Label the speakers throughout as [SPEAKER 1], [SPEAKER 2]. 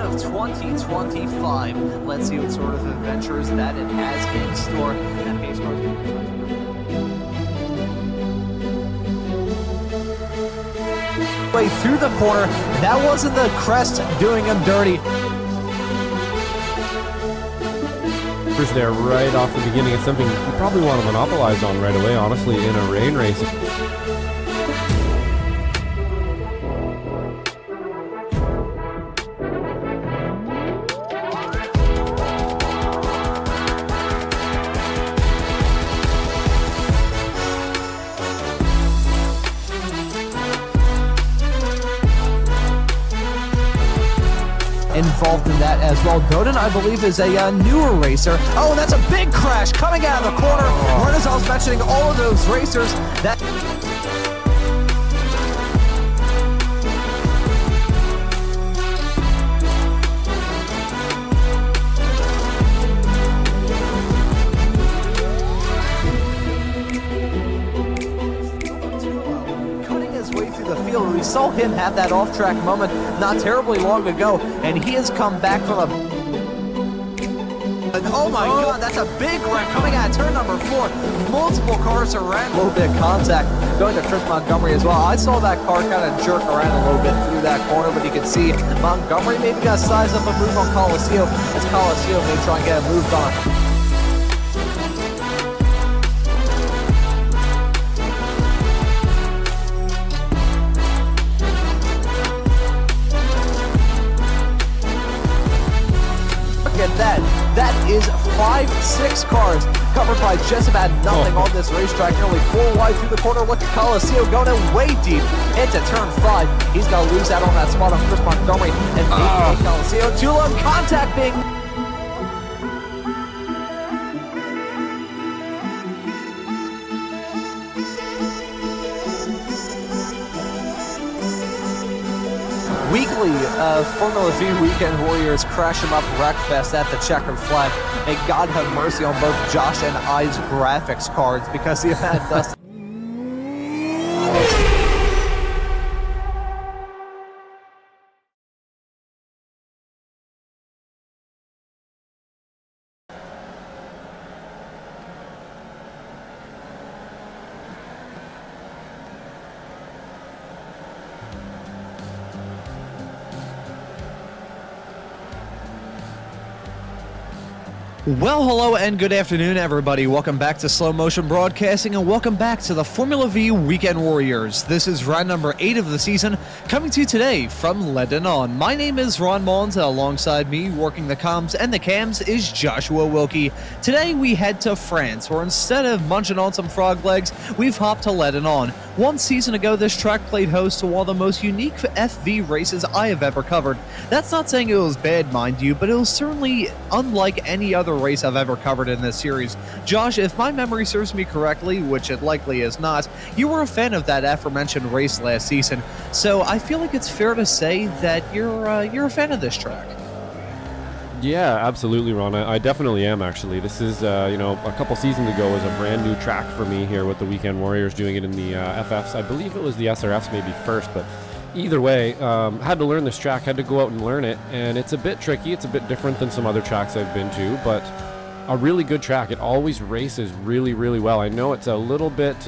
[SPEAKER 1] of 2025. Let's see what sort of adventures that it has in store. And Esports way through the corner. That wasn't the crest doing him dirty.
[SPEAKER 2] There right off the beginning. It's something you probably want to monopolize on right away, honestly, in a rain race.
[SPEAKER 1] Involved in that as well. Doden, I believe, is a newer racer. Oh, that's a big crash coming out of the corner. Renaissance mentioning all of those racers that... We saw him have that off-track moment not terribly long ago, and he has come back from a... And oh my god, that's a big wreck coming out of turn number 4. Multiple cars around. A little bit of contact going to Chris Montgomery as well. I saw that car kind of jerk around a little bit through that corner, but you can see Montgomery maybe got to size up a move on Coliseum, as Coliseum may try and get a move on. That is 5-6 cars covered by just about nothing on this racetrack. Nearly 4 wide through the corner. Look at Coliseum going in way deep into turn 5. He's going to lose out on that spot on Chris Montgomery and maybe Coliseum. Too long contact being... Weekly Formula Vee Weekend Warriors crash him up wreckfest at the checkered flag. May God have mercy on both Josh and I's graphics cards because the event dust. Well, hello and good afternoon, everybody. Welcome back to Slow Motion Broadcasting and welcome back to the Formula Vee Weekend Warriors. This is round number 8 of the season, coming to you today from Ledenon. My name is Maunz, and alongside me, working the comms and the cams, is Joshua Wilkie. Today we head to France, where instead of munching on some frog legs, we've hopped to Ledenon. One season ago, this track played host to one of the most unique FV races I have ever covered. That's not saying it was bad, mind you, but it was certainly unlike any other race I've ever covered in this series. Josh, if my memory serves me correctly, which it likely is not, you were a fan of that aforementioned race last season, so I feel like it's fair to say that you're a fan of this track.
[SPEAKER 2] Yeah, absolutely, Ron. I definitely am, actually. This is, a couple seasons ago was a brand new track for me here with the Weekend Warriors, doing it in the FFs. I believe it was the SRFs maybe first, but either way, had to learn this track, had to go out and learn it, and it's a bit tricky. It's a bit different than some other tracks I've been to, but a really good track. It always races really, really well. I know it's a little bit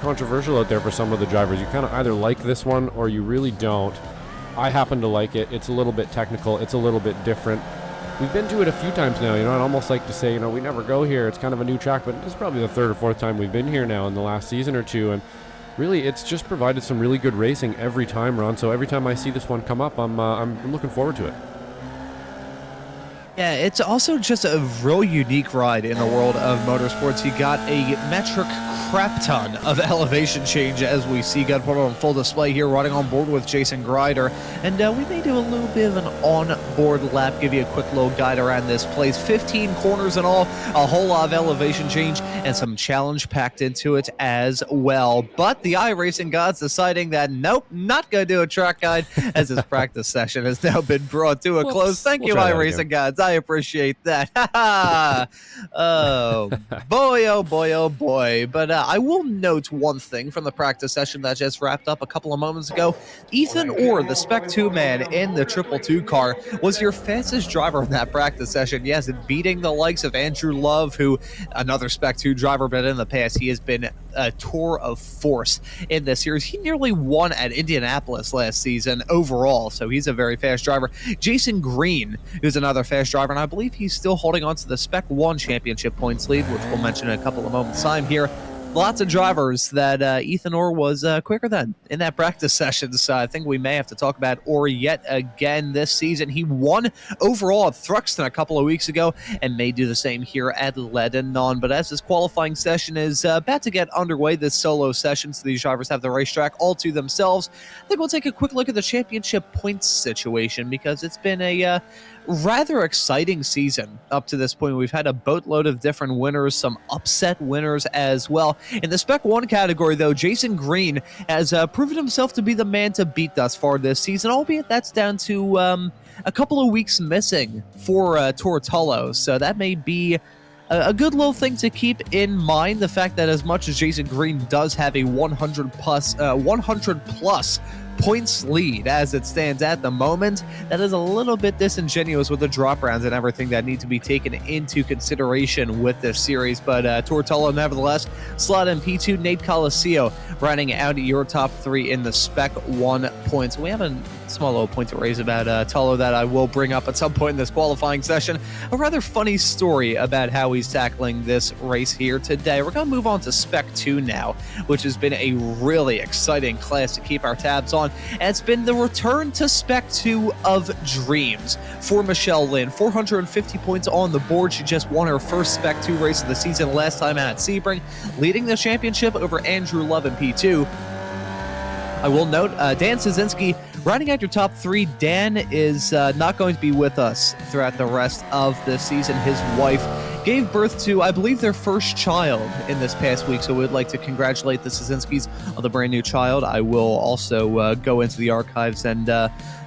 [SPEAKER 2] controversial out there for some of the drivers. You kind of either like this one or you really don't. I happen to like it. It's a little bit technical. It's a little bit different. We've been to it a few times now, I'd almost like to say, we never go here. It's kind of a new track, but it's probably the 3rd or 4th time we've been here now in the last season or two, and really, it's just provided some really good racing every time, Ron, so every time I see this one come up, I'm looking forward to it.
[SPEAKER 1] Yeah, it's also just a real unique ride in the world of motorsports. You got a metric crap ton of elevation change, as we see, got put on full display here, running on board with Jason Grider, and we may do a little bit of an on-board lap, give you a quick little guide around this place. 15 corners in all, a whole lot of elevation change, and some challenge packed into it as well. But the iRacing gods deciding that, nope, not going to do a track guide as this practice session has now been brought to a close. Thank you, iRacing gods. I appreciate that. Oh, boy, oh, boy, oh, boy. But I will note one thing from the practice session that just wrapped up a couple of moments ago. Ethan Orr, the Spec 2 man in the 222 car, was your fastest driver in that practice session. Yes, beating the likes of Andrew Love, who another Spec 2 driver, but in the past he has been a tour of force in this series. He nearly won at Indianapolis last season overall, so he's a very fast driver. Jason Green, who's another fast driver, and I believe he's still holding on to the Spec 1 championship points lead, which we'll mention in a couple of moments' time here. Lots of drivers that Ethan Orr was quicker than in that practice session. So I think we may have to talk about Orr yet again this season. He won overall at Thruxton a couple of weeks ago and may do the same here at Ledenon. But as this qualifying session is about to get underway, this solo session, so these drivers have the racetrack all to themselves, I think we'll take a quick look at the championship points situation, because it's been a rather exciting season up to this point. We've had a boatload of different winners, some upset winners as well. In the Spec 1 category, though, Jason Green has proven himself to be the man to beat thus far this season, albeit that's down to a couple of weeks missing for Tortullo. So that may be a good little thing to keep in mind, the fact that as much as Jason Green does have a 100 plus points lead as it stands at the moment, that is a little bit disingenuous with the drop rounds and everything that need to be taken into consideration with this series. But Tortullo, nevertheless, slot in P2. Nate Coliseo running out your top 3 in the Spec 1 points. We have a small little point to raise about Tullo that I will bring up at some point in this qualifying session. A rather funny story about how he's tackling this race here today. We're going to move on to Spec 2 now, which has been a really exciting class to keep our tabs on. And it's been the return to Spec 2 of dreams for Michelle Lynn. 450 points on the board. She just won her first Spec 2 race of the season last time out at Sebring, leading the championship over Andrew Love in P2. I will note, Dan Szynski rounding out your top 3. Dan is not going to be with us throughout the rest of the season. His wife gave birth to, I believe, their first child in this past week, so we'd like to congratulate the Szynskis on the brand new child. I will also go into the archives and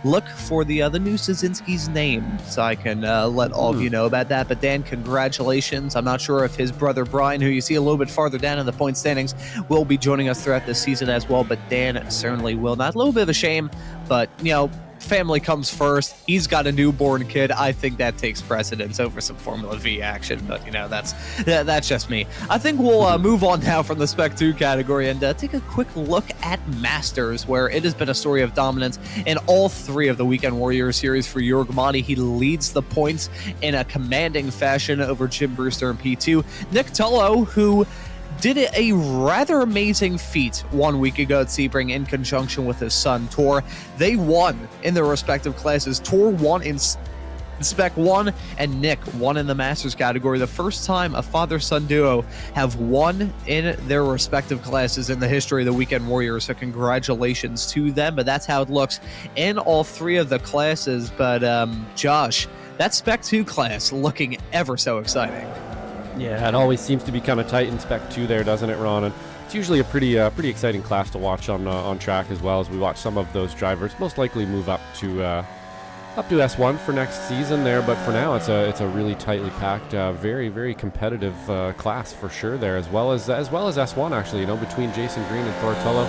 [SPEAKER 1] look for the new Szynski's name, so I can let all of you know about that. But Dan, congratulations. I'm not sure if his brother Brian, who you see a little bit farther down in the point standings, will be joining us throughout this season as well, but Dan certainly will not. A little bit of a shame, but, you know, family comes first. He's got a newborn kid. I think that takes precedence over some Formula Vee action, but, you know, that's just me. I think we'll move on now from the Spec 2 category and take a quick look at Masters, where it has been a story of dominance in all 3 of the Weekend Warriors series for Jurg Madi. He leads the points in a commanding fashion over Jim Brewster in P2. Nick Tullo, who did a rather amazing feat 1 week ago at Sebring in conjunction with his son, Tor. They won in their respective classes. Tor won in Spec 1 and Nick won in the Masters category. The first time a father-son duo have won in their respective classes in the history of the Weekend Warriors, so congratulations to them. But that's how it looks in all 3 of the classes. But Josh, that Spec 2 class looking ever so exciting.
[SPEAKER 2] Yeah, it always seems to be kind of tight in Spec 2 there, doesn't it, Ron? And it's usually a pretty exciting class to watch on track, as well as we watch some of those drivers most likely move up to S1 for next season there. But for now, it's a really tightly packed, very, very competitive class for sure there, as well as S1 actually. You know, between Jason Green and Tortullo,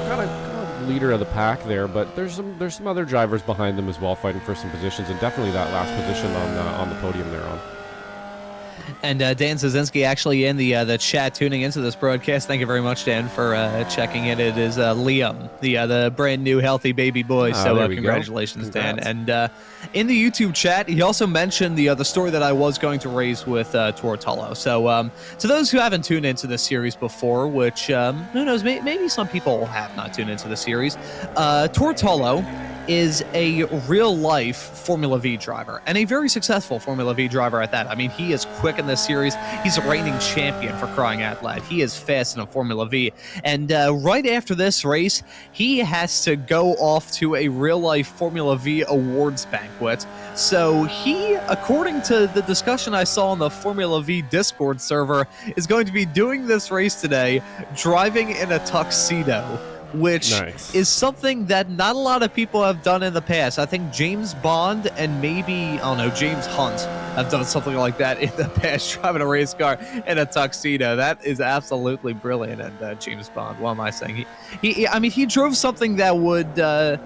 [SPEAKER 2] kind of leader of the pack there. But there's some other drivers behind them as well, fighting for some positions, and definitely that last position on the podium there, on.
[SPEAKER 1] And Dan Szynski actually in the chat tuning into this broadcast. Thank you very much, Dan, for checking in. It is Liam, the brand new healthy baby boy. So congratulations, Dan. And in the YouTube chat, he also mentioned the story that I was going to raise with Tortullo. So to those who haven't tuned into this series before, which who knows, maybe some people have not tuned into the series, Tortullo is a real-life Formula Vee driver, and a very successful Formula Vee driver at that. I mean, he is quick in this series. He's a reigning champion, for crying out loud. He is fast in a Formula Vee. And right after this race, he has to go off to a real-life Formula Vee awards banquet. So he, according to the discussion I saw on the Formula Vee Discord server, is going to be doing this race today, driving in a tuxedo, which is something that not a lot of people have done in the past. I think James Bond and maybe, I don't know, James Hunt have done something like that in the past, driving a race car in a tuxedo. That is absolutely brilliant. And James Bond, what am I saying? He drove something that would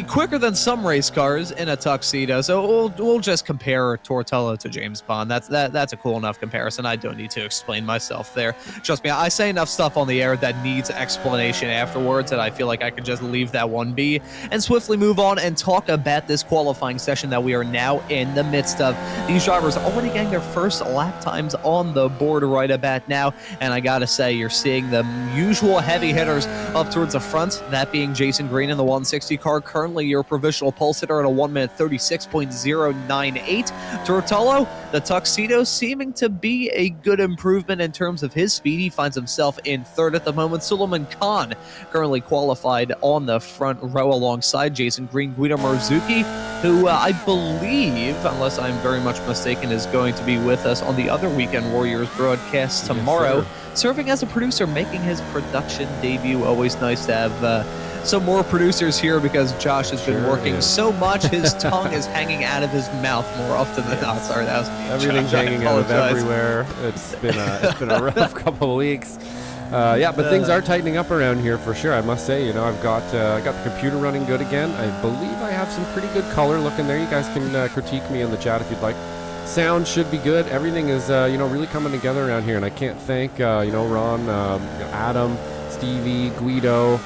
[SPEAKER 1] quicker than some race cars in a tuxedo, so we'll just compare Tortello to James Bond. That's a cool enough comparison. I don't need to explain myself there. Trust me, I say enough stuff on the air that needs explanation afterwards, and I feel like I could just leave that one be and swiftly move on and talk about this qualifying session that we are now in the midst of. These drivers already getting their first lap times on the board right about now, and I gotta say, you're seeing the usual heavy hitters up towards the front, that being Jason Green in the 160 car, currently your provisional pole sitter at a 1-minute 36.098. Tortello, the tuxedo, seeming to be a good improvement in terms of his speed. He finds himself in third at the moment. Suleiman Khan currently qualified on the front row alongside Jason Green. Guido Marzuki, who I believe, unless I'm very much mistaken, is going to be with us on the other Weekend Warriors broadcast tomorrow, serving as a producer, making his production debut. Always nice to have some more producers here because Josh has been working so much, his tongue is hanging out of his mouth more often than not. Sorry, that was me.
[SPEAKER 2] Everything's hanging out of everywhere. It's been a rough couple of weeks. But things are tightening up around here for sure. I must say, I've got the computer running good again. I believe I have some pretty good color looking there. You guys can critique me in the chat if you'd like. Sound should be good. Everything is really coming together around here, and I can't thank Ron, Adam, Stevie, Guido,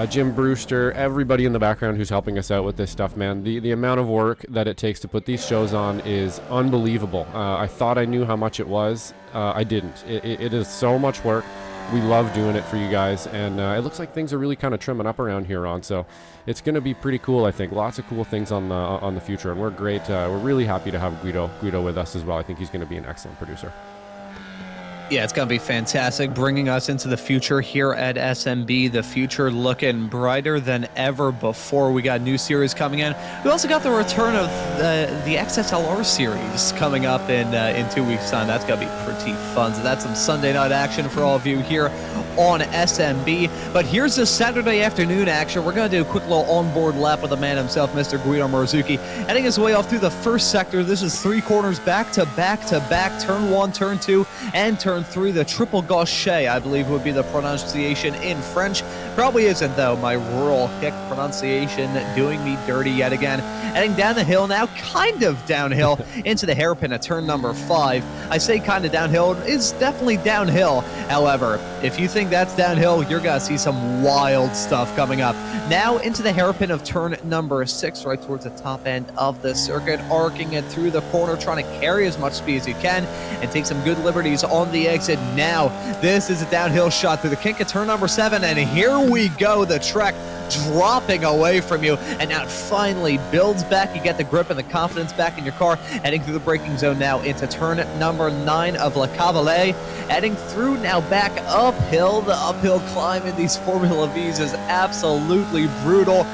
[SPEAKER 2] Jim Brewster, everybody in the background who's helping us out with this stuff, man. The amount of work that it takes to put these shows on is unbelievable. I thought I knew how much it was. I didn't. It is so much work. We love doing it for you guys, and it looks like things are really kind of trimming up around here, Ron. So it's going to be pretty cool, I think. Lots of cool things on the future, and we're great. We're really happy to have Guido with us as well. I think he's going to be an excellent producer.
[SPEAKER 1] Yeah, it's going to be fantastic, bringing us into the future here at SMB. The future looking brighter than ever before. We got new series coming in. We also got the return of the XSLR series coming up in 2 weeks' time. That's going to be pretty fun. So that's some Sunday night action for all of you here on SMB. But here's the Saturday afternoon action. We're going to do a quick little onboard lap with the man himself, Mr. Guido Marzuki, heading his way off through the first sector. This is 3 corners back to back to back, turn 1, turn 2, and turn 3. The triple gaucher, I believe would be the pronunciation in French. Probably isn't, though. My rural hick pronunciation doing me dirty yet again. Heading down the hill now, kind of downhill, into the hairpin at turn number 5. I say kind of downhill. It's definitely downhill. However, if you think that's downhill, you're going to see some wild stuff coming up. Now into the hairpin of turn number 6, right towards the top end of the circuit, arcing it through the corner, trying to carry as much speed as you can and take some good liberties on the exit. Now, this is a downhill shot through the kink at turn number 7, and here we go, the track dropping away from you, and now it finally builds back. You get the grip and the confidence back in your car, heading through the braking zone now into turn number 9 of La Cavale, heading through now back uphill. The uphill climb in these Formula V's is absolutely brutal.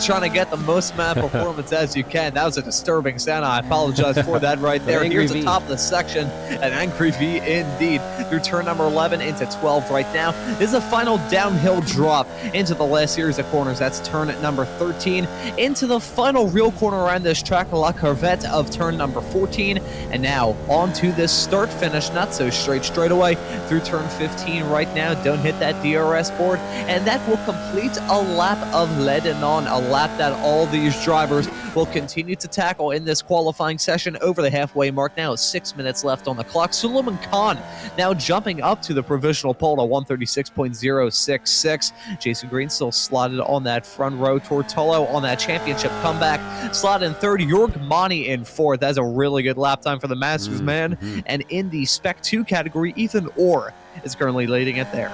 [SPEAKER 1] Trying to get the most map performance as you can. That was a disturbing sound. I apologize for that right there. Here's the top of the section. An angry V indeed. Through turn number 11 into 12 right now. This is a final downhill drop into the last series of corners. That's turn number 13. Into the final real corner around this track, La Corvette of turn number 14. And now onto this start finish. Not so straight away through turn 15 right now. Don't hit that DRS board. And that will complete a lap of Ledenon, a lap that all these drivers will continue to tackle in this qualifying session. Over the halfway mark now, 6 minutes left on the clock. Suleiman Khan now jumping up to the provisional pole to 136.066. Jason Green still slotted on that front row. Tortello on that championship comeback, slotted in third. Jorg Mani in fourth. That's a really good lap time for the Masters man. And in the Spec 2 category, Ethan Orr is currently leading it there.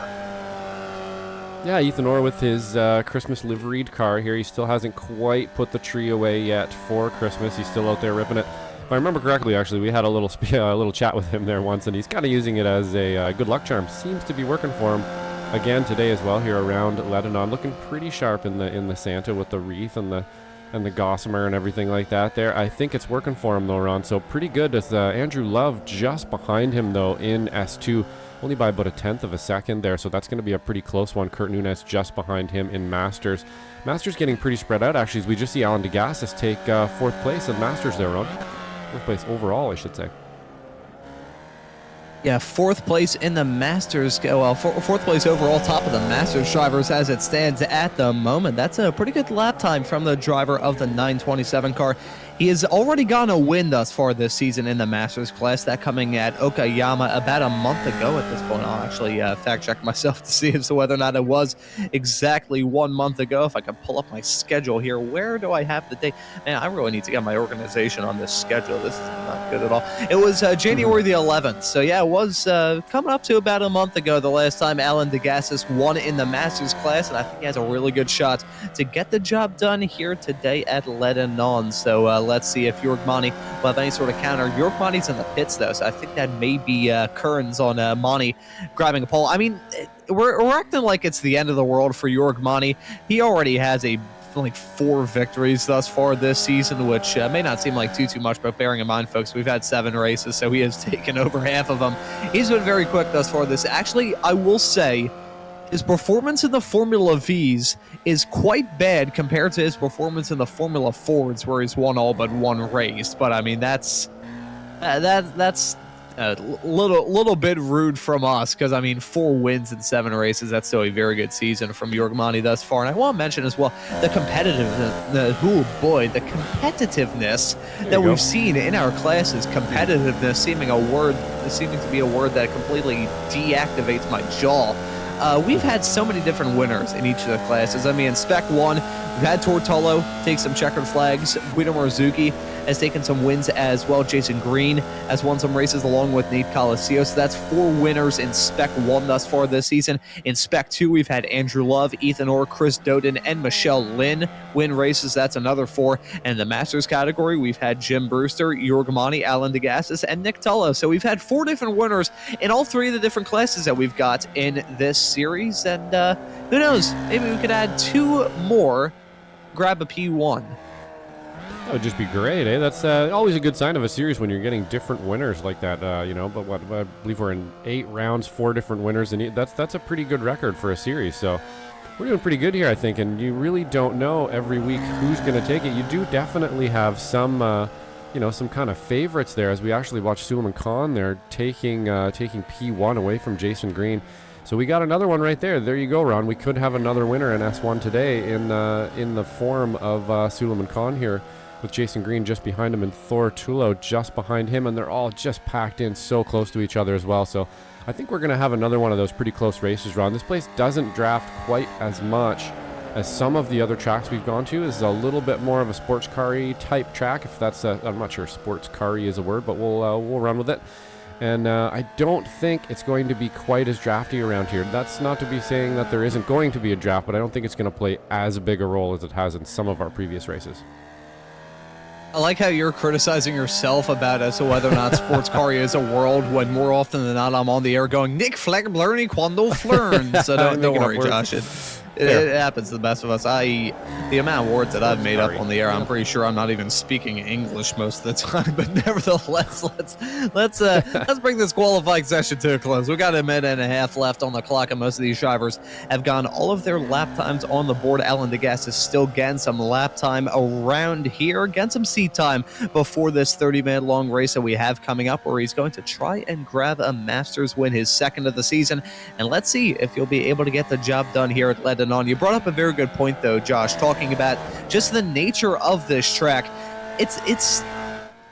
[SPEAKER 2] Yeah, Ethan Orr with his Christmas liveried car here. He still hasn't quite put the tree away yet for Christmas. He's still out there ripping it. If I remember correctly, actually, we had a little chat with him there once, and he's kind of using it as a good luck charm. Seems to be working for him again today as well here around Ledenon. Looking pretty sharp in the Santa with the wreath and the gossamer and everything like that there. I think it's working for him though, Ron. So pretty good with Andrew Love just behind him though in S2. Only by about 1/10 of a second there, so that's going to be a pretty close one. Kurt Nunes just behind him in Masters. Masters getting pretty spread out, actually, as we just see Alan DeGassis take 4th place in Masters there, Ron. 4th place overall, I should say.
[SPEAKER 1] Yeah, 4th place in the Masters. Well, 4th place overall, top of the Masters drivers as it stands at the moment. That's a pretty good lap time from the driver of the 927 car. He has already gotten a win thus far this season in the Masters class, that coming at Okayama about a month ago at this point. I'll actually fact-check myself to see as to whether or not it was exactly 1 month ago. If I can pull up my schedule here, where do I have the date? Man, I really need to get my organization on this schedule. This is not good at all. It was January the 11th, so yeah, it was coming up to about a month ago the last time Alan DeGassis won in the Masters class, and I think he has a really good shot to get the job done here today at Ledenon. So let's see if Jorg-Mani will have any sort of counter. Jorg-Mani's in the pits, though, so I think that may be Kearns on Mani grabbing a pole. I mean, we're acting like it's the end of the world for Jorg-Mani. He already has like 4 victories thus far this season, which may not seem like too much, but bearing in mind, folks, we've had 7 races, so he has taken over half of them. He's been very quick thus far this. Actually, I will say, his performance in the Formula V's is quite bad compared to his performance in the Formula Fords, where he's won all but 1 race. But I mean, that's a little bit rude from us, because I mean, 4 wins in 7 races, that's still a very good season from Jorg-Mani thus far. And I want to mention as well the competitiveness, the competitiveness that we've seen in our classes. Competitiveness seeming to be a word that completely deactivates my jaw. We've had so many different winners in each of the classes. I mean, in Spec 1, we've had Tortolo take some checkered flags. Guido Marzuki has taken some wins as well. Jason Green has won some races along with Nate Coliseo. So that's 4 winners in Spec 1 thus far this season. In Spec 2, we've had Andrew Love, Ethan Orr, Chris Doden, and Michelle Lynn win races. That's another 4. And in the Masters category, we've had Jim Brewster, Jorg-Mani, Alan DeGassis, and Nick Tullo. So we've had 4 different winners in all 3 of the different classes that we've got in this series. And who knows? Maybe we could add 2 more, grab a P1.
[SPEAKER 2] That would just be great, eh? That's always a good sign of a series when you're getting different winners like that, you know. But what I believe we're in 8 rounds, 4 different winners, and that's a pretty good record for a series. So we're doing pretty good here, I think. And you really don't know every week who's going to take it. You do definitely have some, some kind of favorites there, as we actually watched Suleiman Khan there taking P1 away from Jason Green. So we got another one right there. There you go, Ron. We could have another winner in S1 today in the form of Suleiman Khan here, with Jason Green just behind him and Thor Tulo just behind him, and they're all just packed in so close to each other as well. So I think we're going to have another one of those pretty close races, Ron. This place doesn't draft quite as much as some of the other tracks we've gone to. This is a little bit more of a sports car-y type track, if that's I'm not sure sports car-y is a word, but we'll run with it. And I don't think it's going to be quite as drafty around here. That's not to be saying that there isn't going to be a draft, but I don't think it's going to play as big a role as it has in some of our previous races.
[SPEAKER 1] I like how you're criticizing yourself about as to whether or not sports car is a world, when more often than not I'm on the air going, Nick Fleck blurny quando flern. So don't worry, Josh. It happens to the best of us. The amount of words that I've made up on the air, I'm pretty sure I'm not even speaking English most of the time. But nevertheless, let's bring this qualifying session to a close. We got a minute and a half left on the clock, and most of these drivers have gotten all of their lap times on the board. Alan DeGassis is still getting some lap time around here, getting some seat time before this 30-minute long race that we have coming up, where he's going to try and grab a Masters win, his 2nd of the season. And let's see if he'll be able to get the job done here at Ledenon. You brought up a very good point, though, Josh, talking about just the nature of this track. It's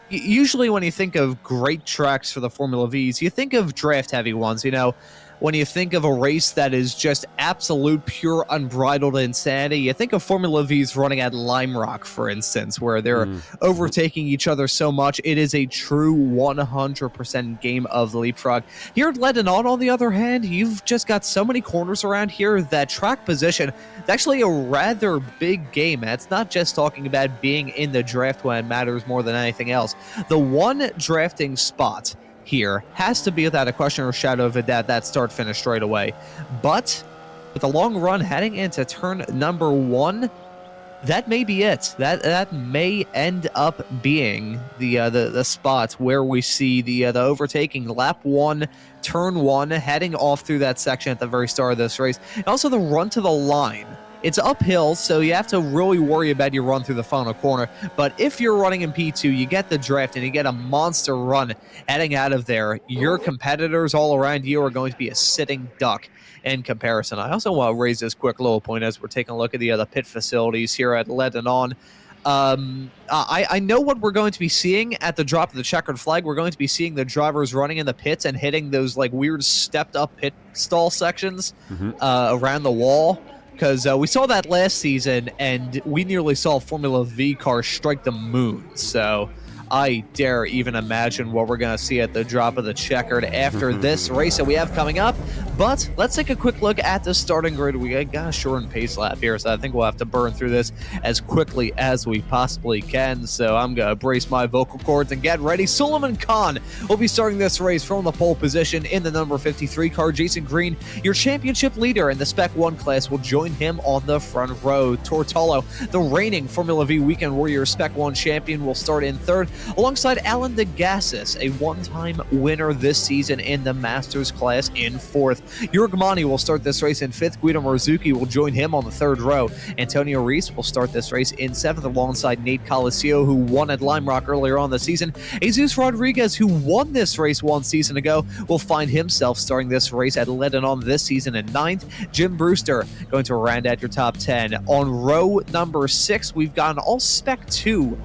[SPEAKER 1] usually when you think of great tracks for the Formula V's, you think of draft-heavy ones. You know, when you think of a race that is just absolute, pure, unbridled insanity, you think of Formula V's running at Lime Rock, for instance, where they're overtaking each other so much. It is a true 100% game of leapfrog. Here at Ledenon, on the other hand, you've just got so many corners around here that track position is actually a rather big game. It's not just talking about being in the draft when it matters more than anything else. The one drafting spot here has to be, without a question or shadow of a doubt, that start-finish straight away. But with a long run heading into turn number 1, that may be it. That may end up being the spot where we see the overtaking. Lap 1, turn 1, heading off through that section at the very start of this race. And also the run to the line. It's uphill, so you have to really worry about your run through the final corner. But if you're running in P2, you get the draft and you get a monster run heading out of there. Your competitors all around you are going to be a sitting duck in comparison. I also want to raise this quick little point as we're taking a look at the other pit facilities here at Ledenon. I know what we're going to be seeing at the drop of the checkered flag. We're going to be seeing the drivers running in the pits and hitting those like weird stepped up pit stall sections around the wall. Because we saw that last season, and we nearly saw a Formula Vee car strike the moon. So I dare even imagine what we're going to see at the drop of the checkered after this race that we have coming up. But let's take a quick look at the starting grid. We got a shortened pace lap here, so I think we'll have to burn through this as quickly as we possibly can. So I'm going to brace my vocal cords and get ready. Suleiman Khan will be starting this race from the pole position in the number 53 car. Jason Green, your championship leader in the Spec 1 class, will join him on the front row. Tortolo, the reigning Formula Vee Weekend Warrior Spec 1 champion, will start in third, alongside Alan DeGassis, a one-time winner this season in the Masters class, in fourth. Yurgmani will start this race in fifth. Guido Marzucchi will join him on the third row. Antonio Reese will start this race in seventh alongside Nate Coliseo, who won at Lime Rock earlier on the season. Jesus Rodriguez, who won this race 1 season ago, will find himself starting this race at Ledenon this season in ninth. Jim Brewster going to round out your top 10. On row number 6, we've got an all-Spec 2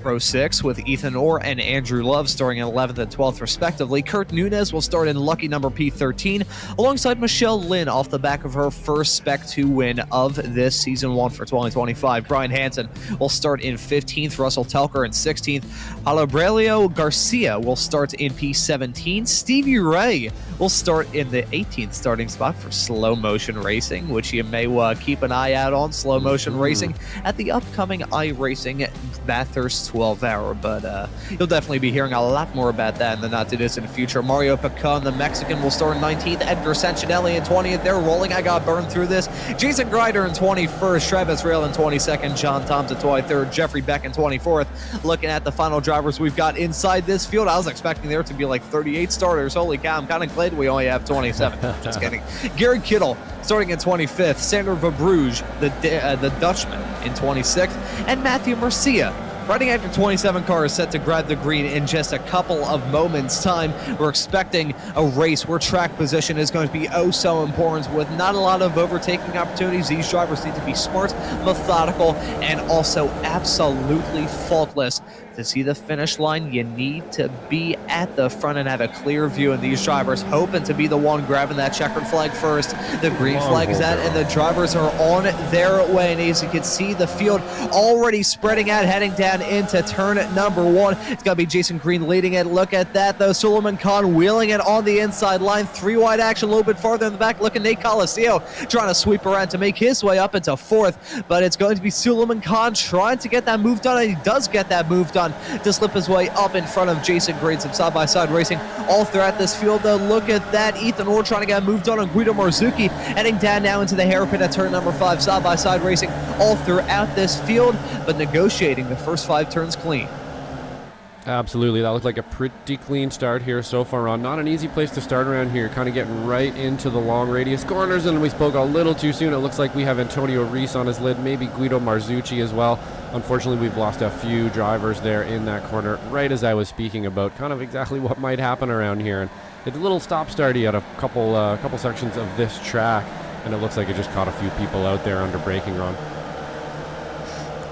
[SPEAKER 1] Pro 6 with Ethan Orr and Andrew Love starting in 11th and 12th respectively. Kurt Nunez will start in lucky number P13 alongside Michelle Lynn off the back of her first Spec 2 win of this season 1 for 2025. Brian Hansen will start in 15th, Russell Telker in 16th. Alobrelio Garcia will start in P17. Stevie Ray will start in the 18th starting spot for Slow Motion Racing, which you may keep an eye out on. Slow Motion Racing at the upcoming iRacing Bathurst 12-hour, but you'll definitely be hearing a lot more about that in the not-too-distant future. Mario Picon, the Mexican, will start in 19th. Edgar Sancinelli in 20th. They're rolling. I got burned through this. Jason Grider in 21st. Travis Rail in 22nd. John Thompson 23rd. Jeffrey Beck in 24th. Looking at the final drivers we've got inside this field, I was expecting there to be like 38 starters. Holy cow, I'm kind of glad we only have 27. Just kidding. Gary Kittle starting in 25th. Sander Verbruge, the Dutchman, in 26th. And Matthew Murcia, riding after 27 cars, set to grab the green in just a couple of moments' time. We're expecting a race where track position is going to be oh so important, with not a lot of overtaking opportunities. These drivers need to be smart, methodical, and also absolutely faultless. To see the finish line, you need to be at the front and have a clear view, and these drivers hoping to be the one grabbing that checkered flag first. The green flag is out, and the drivers are on their way. And as you can see, the field already spreading out, heading down into turn number 1. It's going to be Jason Green leading it. Look at that, though. Suleiman Khan wheeling it on the inside line. 3-wide action a little bit farther in the back. Look at Nate Coliseo trying to sweep around to make his way up into 4th. But it's going to be Suleiman Khan trying to get that move done, and he does get that move done to slip his way up in front of Jason Green. Some side-by-side racing all throughout this field, though. Look at that. Ethan Orr trying to get moved on Guido Marzucchi, heading down now into the hairpin at turn number 5. Side-by-side racing all throughout this field, but negotiating the first 5 turns clean.
[SPEAKER 2] Absolutely. That looked like a pretty clean start here so far on. Not an easy place to start around here, kind of getting right into the long radius corners, and we spoke a little too soon. It looks like we have Antonio Reese on his lid, maybe Guido Marzucchi as well. Unfortunately, we've lost a few drivers there in that corner, right as I was speaking about kind of exactly what might happen around here. And it's a little stop-starty at a couple sections of this track, and it looks like it just caught a few people out there under braking run.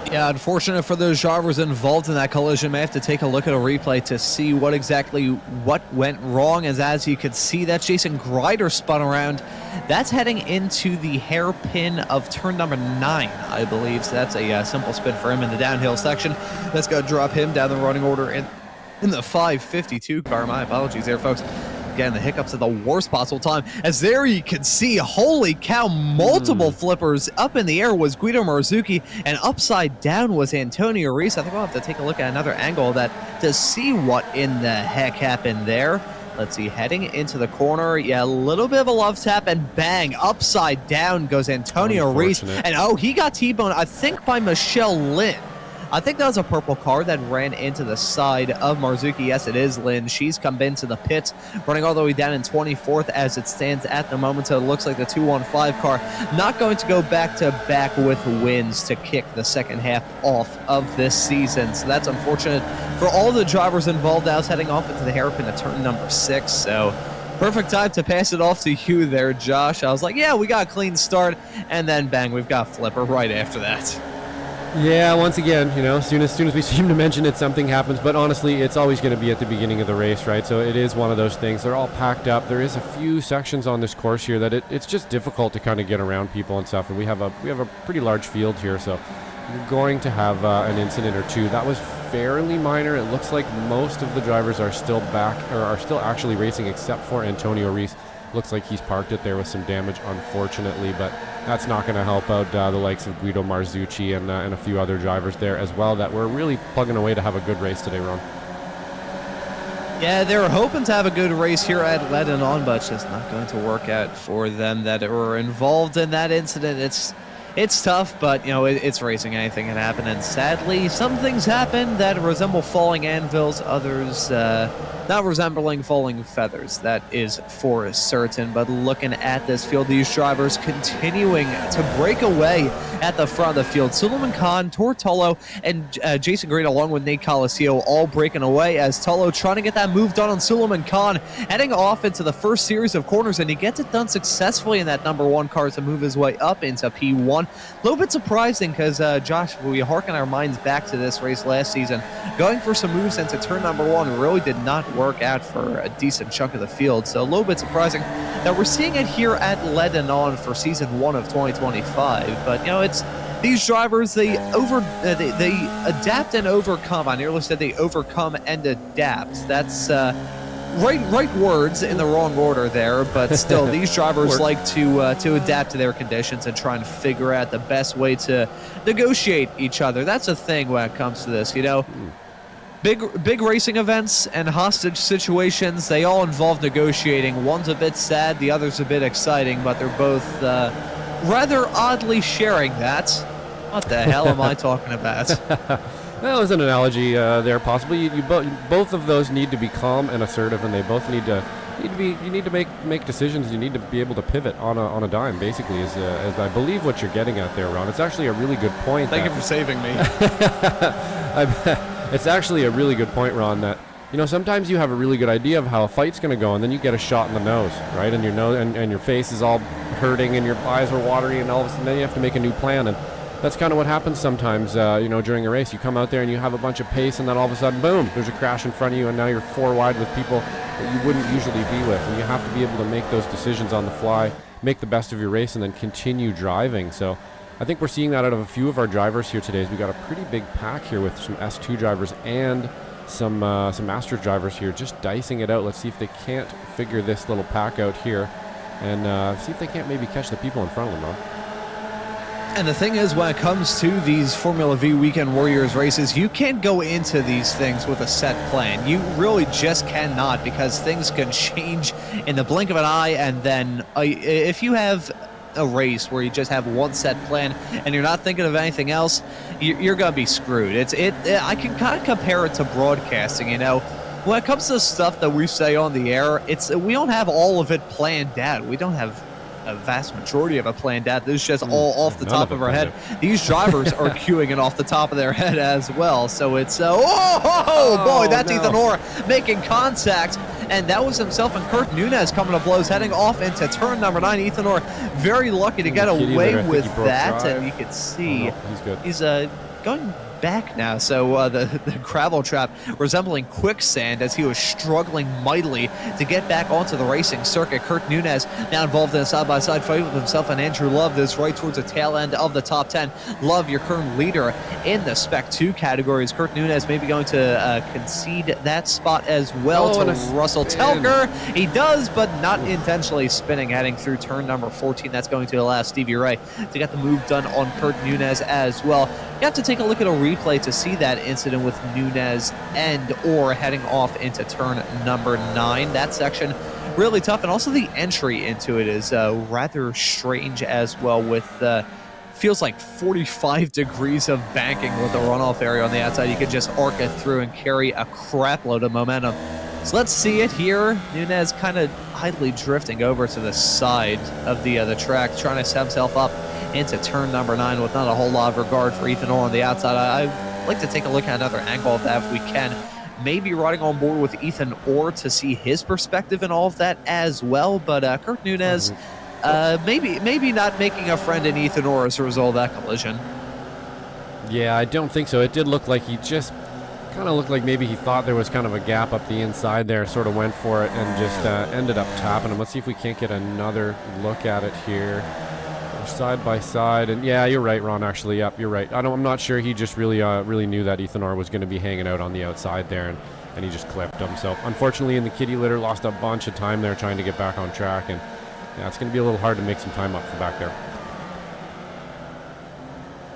[SPEAKER 1] Yeah, unfortunate for those drivers involved in that collision. May have to take a look at a replay to see what went wrong. As you can see, that Jason Grider spun around. That's heading into the hairpin of turn number 9, I believe. So that's a simple spin for him in the downhill section. That's going to drop him down the running order in the 552 car. My apologies there, folks. Again, the hiccups at the worst possible time. As there you can see, holy cow, multiple flippers. Up in the air was Guido Marzucchi, and upside down was Antonio Reese. I think we'll have to take a look at another angle of that to see what in the heck happened there. Let's see, heading into the corner. Yeah, a little bit of a love tap, and bang, upside down goes Antonio Reese. And oh, he got T-boned, I think, by Michelle Lynn. I think that was a purple car that ran into the side of Marzucchi. Yes, it is Lynn. She's come into the pits, running all the way down in 24th as it stands at the moment. So it looks like the 215 car not going to go back-to-back with wins to kick the second half off of this season. So that's unfortunate for all the drivers involved. Now heading off into the hairpin of turn number 6. So perfect time to pass it off to you there, Josh. I was like, yeah, we got a clean start. And then bang, we've got Flipper right after that.
[SPEAKER 2] Yeah, once again, as soon as we seem to mention it, something happens. But honestly, it's always going to be at the beginning of the race, right? So it is one of those things. They're all packed up. There is a few sections on this course here that it's just difficult to kind of get around people and stuff. And we have a pretty large field here, so you're going to have an incident or two. That was fairly minor. It looks like most of the drivers are still back, or are still actually racing, except for Antonio Reese. Looks like he's parked it there with some damage, unfortunately, but that's not going to help out the likes of Guido Marzucchi and a few other drivers there as well that were really plugging away to have a good race today, Ron.
[SPEAKER 1] Yeah, they were hoping to have a good race here at Ledenon, but it's just not going to work out for them that were involved in that incident. It's tough, but, it's racing. Anything can happen, and sadly, some things happen that resemble falling anvils, others not resembling falling feathers. That is for certain. But looking at this field, these drivers continuing to break away at the front of the field. Suleiman Khan, Tortolo, and Jason Green, along with Nate Coliseo, all breaking away as Tolo trying to get that move done on Suleiman Khan, heading off into the first series of corners, and he gets it done successfully in that number 1 car to move his way up into P1. A little bit surprising because, Josh, we harken our minds back to this race last season. Going for some moves into turn number 1 really did not work out for a decent chunk of the field. So a little bit surprising that we're seeing it here at Ledenon for season 1 of 2025. But, it's these drivers, they adapt and overcome. I nearly said they overcome and adapt. That's right words in the wrong order there, but still, these drivers like to adapt to their conditions and try and figure out the best way to negotiate each other. That's the thing when it comes to this, Big racing events and hostage situations, they all involve negotiating. One's a bit sad, the other's a bit exciting, but they're both rather oddly sharing that. What the hell am I talking about?
[SPEAKER 2] Well, as an analogy there, possibly you both of those need to be calm and assertive, and they both need to make decisions. You need to be able to pivot on a dime. Basically, is I believe what you're getting at there, Ron. It's actually a really good point.
[SPEAKER 1] Thank you for saving me.
[SPEAKER 2] It's actually a really good point, Ron. That sometimes you have a really good idea of how a fight's going to go, and then you get a shot in the nose, right? And your nose and your face is all hurting, and your eyes are watery, and all of a sudden then you have to make a new plan. And that's kind of what happens sometimes, during a race. You come out there and you have a bunch of pace, and then all of a sudden, boom, there's a crash in front of you, and now you're 4 wide with people that you wouldn't usually be with. And you have to be able to make those decisions on the fly, make the best of your race, and then continue driving. So I think we're seeing that out of a few of our drivers here today. We got a pretty big pack here with some S2 drivers and some Masters drivers here, just dicing it out. Let's see if they can't figure this little pack out here, and see if they can't maybe catch the people in front of them, Ron.
[SPEAKER 1] And the thing is, when it comes to these Formula Vee Weekend Warriors races, you can't go into these things with a set plan. You really just cannot, because things can change in the blink of an eye. And then if you have a race where you just have one set plan and you're not thinking of anything else, you're going to be screwed. I can kind of compare it to broadcasting, When it comes to stuff that we say on the air, we don't have all of it planned out. We don't have a vast majority of it planned out. This is just all off the top of our head. These drivers are queuing it off the top of their head as well. So it's, boy, that's Ethan Orr making contact. And that was himself and Kurt Nunez coming to blows, heading off into turn number 9. Ethan Orr very lucky to get away with that. And you can see
[SPEAKER 2] he's good.
[SPEAKER 1] He's going back now. So the gravel trap resembling quicksand as he was struggling mightily to get back onto the racing circuit. Kurt Nunez now involved in a side-by-side fight with himself and Andrew Love. This right towards the tail end of the top 10. Love, your current leader in the Spec 2 categories. Kurt Nunez may be going to concede that spot as well to Russell Telker. He does, but not intentionally spinning, heading through turn number 14. That's going to allow Stevie Ray to get the move done on Kurt Nunez as well. You have to take a look at a replay to see that incident with Nunez and or heading off into turn number 9. That section really tough, and also the entry into it is rather strange as well, with feels like 45 degrees of banking with the runoff area on the outside. You could just arc it through and carry a crap load of momentum. So let's see it here. Nunez kind of idly drifting over to the side of the track, trying to set himself up into turn number 9 with not a whole lot of regard for Ethan Orr on the outside. I'd like to take a look at another angle of that if we can. Maybe riding on board with Ethan Orr to see his perspective in all of that as well. But Kurt Nunez, maybe not making a friend in Ethan Orr as a result of that collision.
[SPEAKER 2] Yeah, I don't think so. It did look like he just kind of looked like maybe he thought there was kind of a gap up the inside there, sort of went for it and just ended up tapping him. Let's see if we can't get another look at it here. Side by side, and yeah, you're right, Ron. Actually, yep, you're right. I'm not sure he just really knew that Ethan Orr was going to be hanging out on the outside there, and he just clipped him. So unfortunately, in the kitty litter, lost a bunch of time there trying to get back on track, and yeah, it's going to be a little hard to make some time up for back there.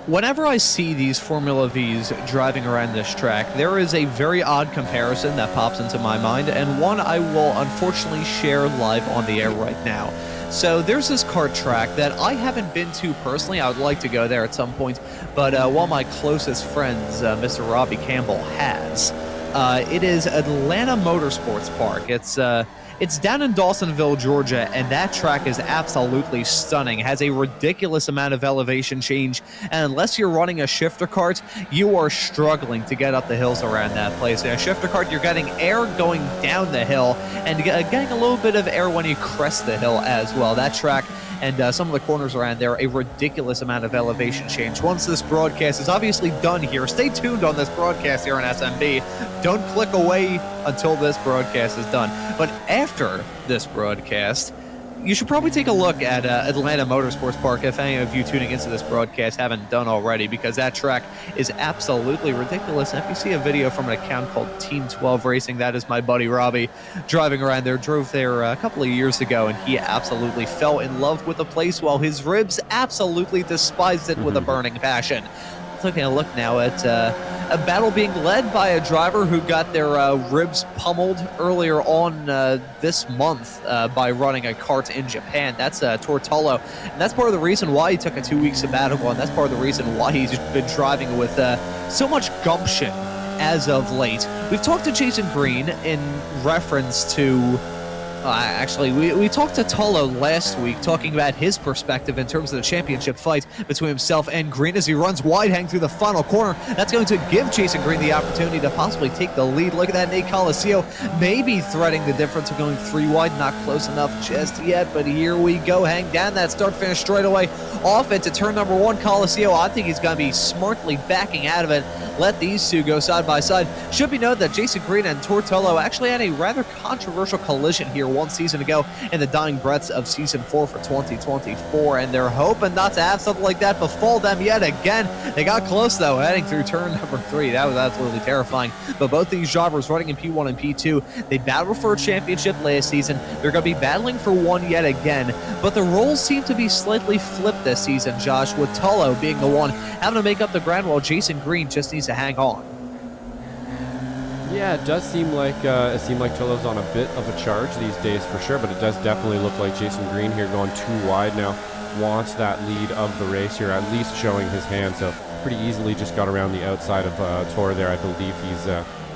[SPEAKER 1] Whenever I see these Formula V's driving around this track, there is a very odd comparison that pops into my mind, and one I will unfortunately share live on the air right now. So there's this kart track that I haven't been to personally. I would like to go there at some point, but one of my closest friends, Mr. Robbie Campbell, has. It is Atlanta Motorsports Park. It's down in Dawsonville, Georgia, and that track is absolutely stunning. It has a ridiculous amount of elevation change, and unless you're running a shifter kart, you are struggling to get up the hills around that place. In a shifter kart, you're getting air going down the hill, and getting a little bit of air when you crest the hill as well. That track and some of the corners around there, a ridiculous amount of elevation change. Once this broadcast is obviously done here, stay tuned on this broadcast here on SMB. Don't click away until this broadcast is done. But after this broadcast, you should probably take a look at Atlanta Motorsports Park if any of you tuning into this broadcast haven't done already, because that track is absolutely ridiculous. And if you see a video from an account called Team 12 Racing, that is my buddy Robbie driving around there, drove there a couple of years ago, and he absolutely fell in love with the place while his ribs absolutely despised it with a burning passion. Taking a look now at a battle being led by a driver who got their ribs pummeled earlier on this month by running a kart in Japan. That's Tortolo, and that's part of the reason why he took a 2-week sabbatical, and that's part of the reason why he's been driving with so much gumption as of late. We've talked to Jason Green in reference to actually, we talked to Tolo last week, talking about his perspective in terms of the championship fight between himself and Green as he runs wide hang through the final corner. That's going to give Jason Green the opportunity to possibly take the lead. Look at that, Nate Coliseo maybe threading the difference of going 3 wide. Not close enough just yet, but here we go. Hang down that start-finish straightaway off into turn number 1. Coliseo, I think he's going to be smartly backing out of it. Let these two go side by side. Should be noted that Jason Green and Tortolo actually had a rather controversial collision here 1 season ago in the dying breaths of season 4 for 2024, and they're hoping not to have something like that befall them yet again. They got close though, heading through turn number 3. That was absolutely terrifying. But both these drivers running in P1 and P2, they battled for a championship last season. They're going to be battling for one yet again, but the roles seem to be slightly flipped this season, Josh, with Tolo being the one having to make up the ground while Jason Green just needs to hang on.
[SPEAKER 2] Yeah, it does seem like Tolo's on a bit of a charge these days for sure, but it does definitely look like Jason Green here going 2 wide now wants that lead of the race here, at least showing his hand. So pretty easily just got around the outside of Tor there. I believe he's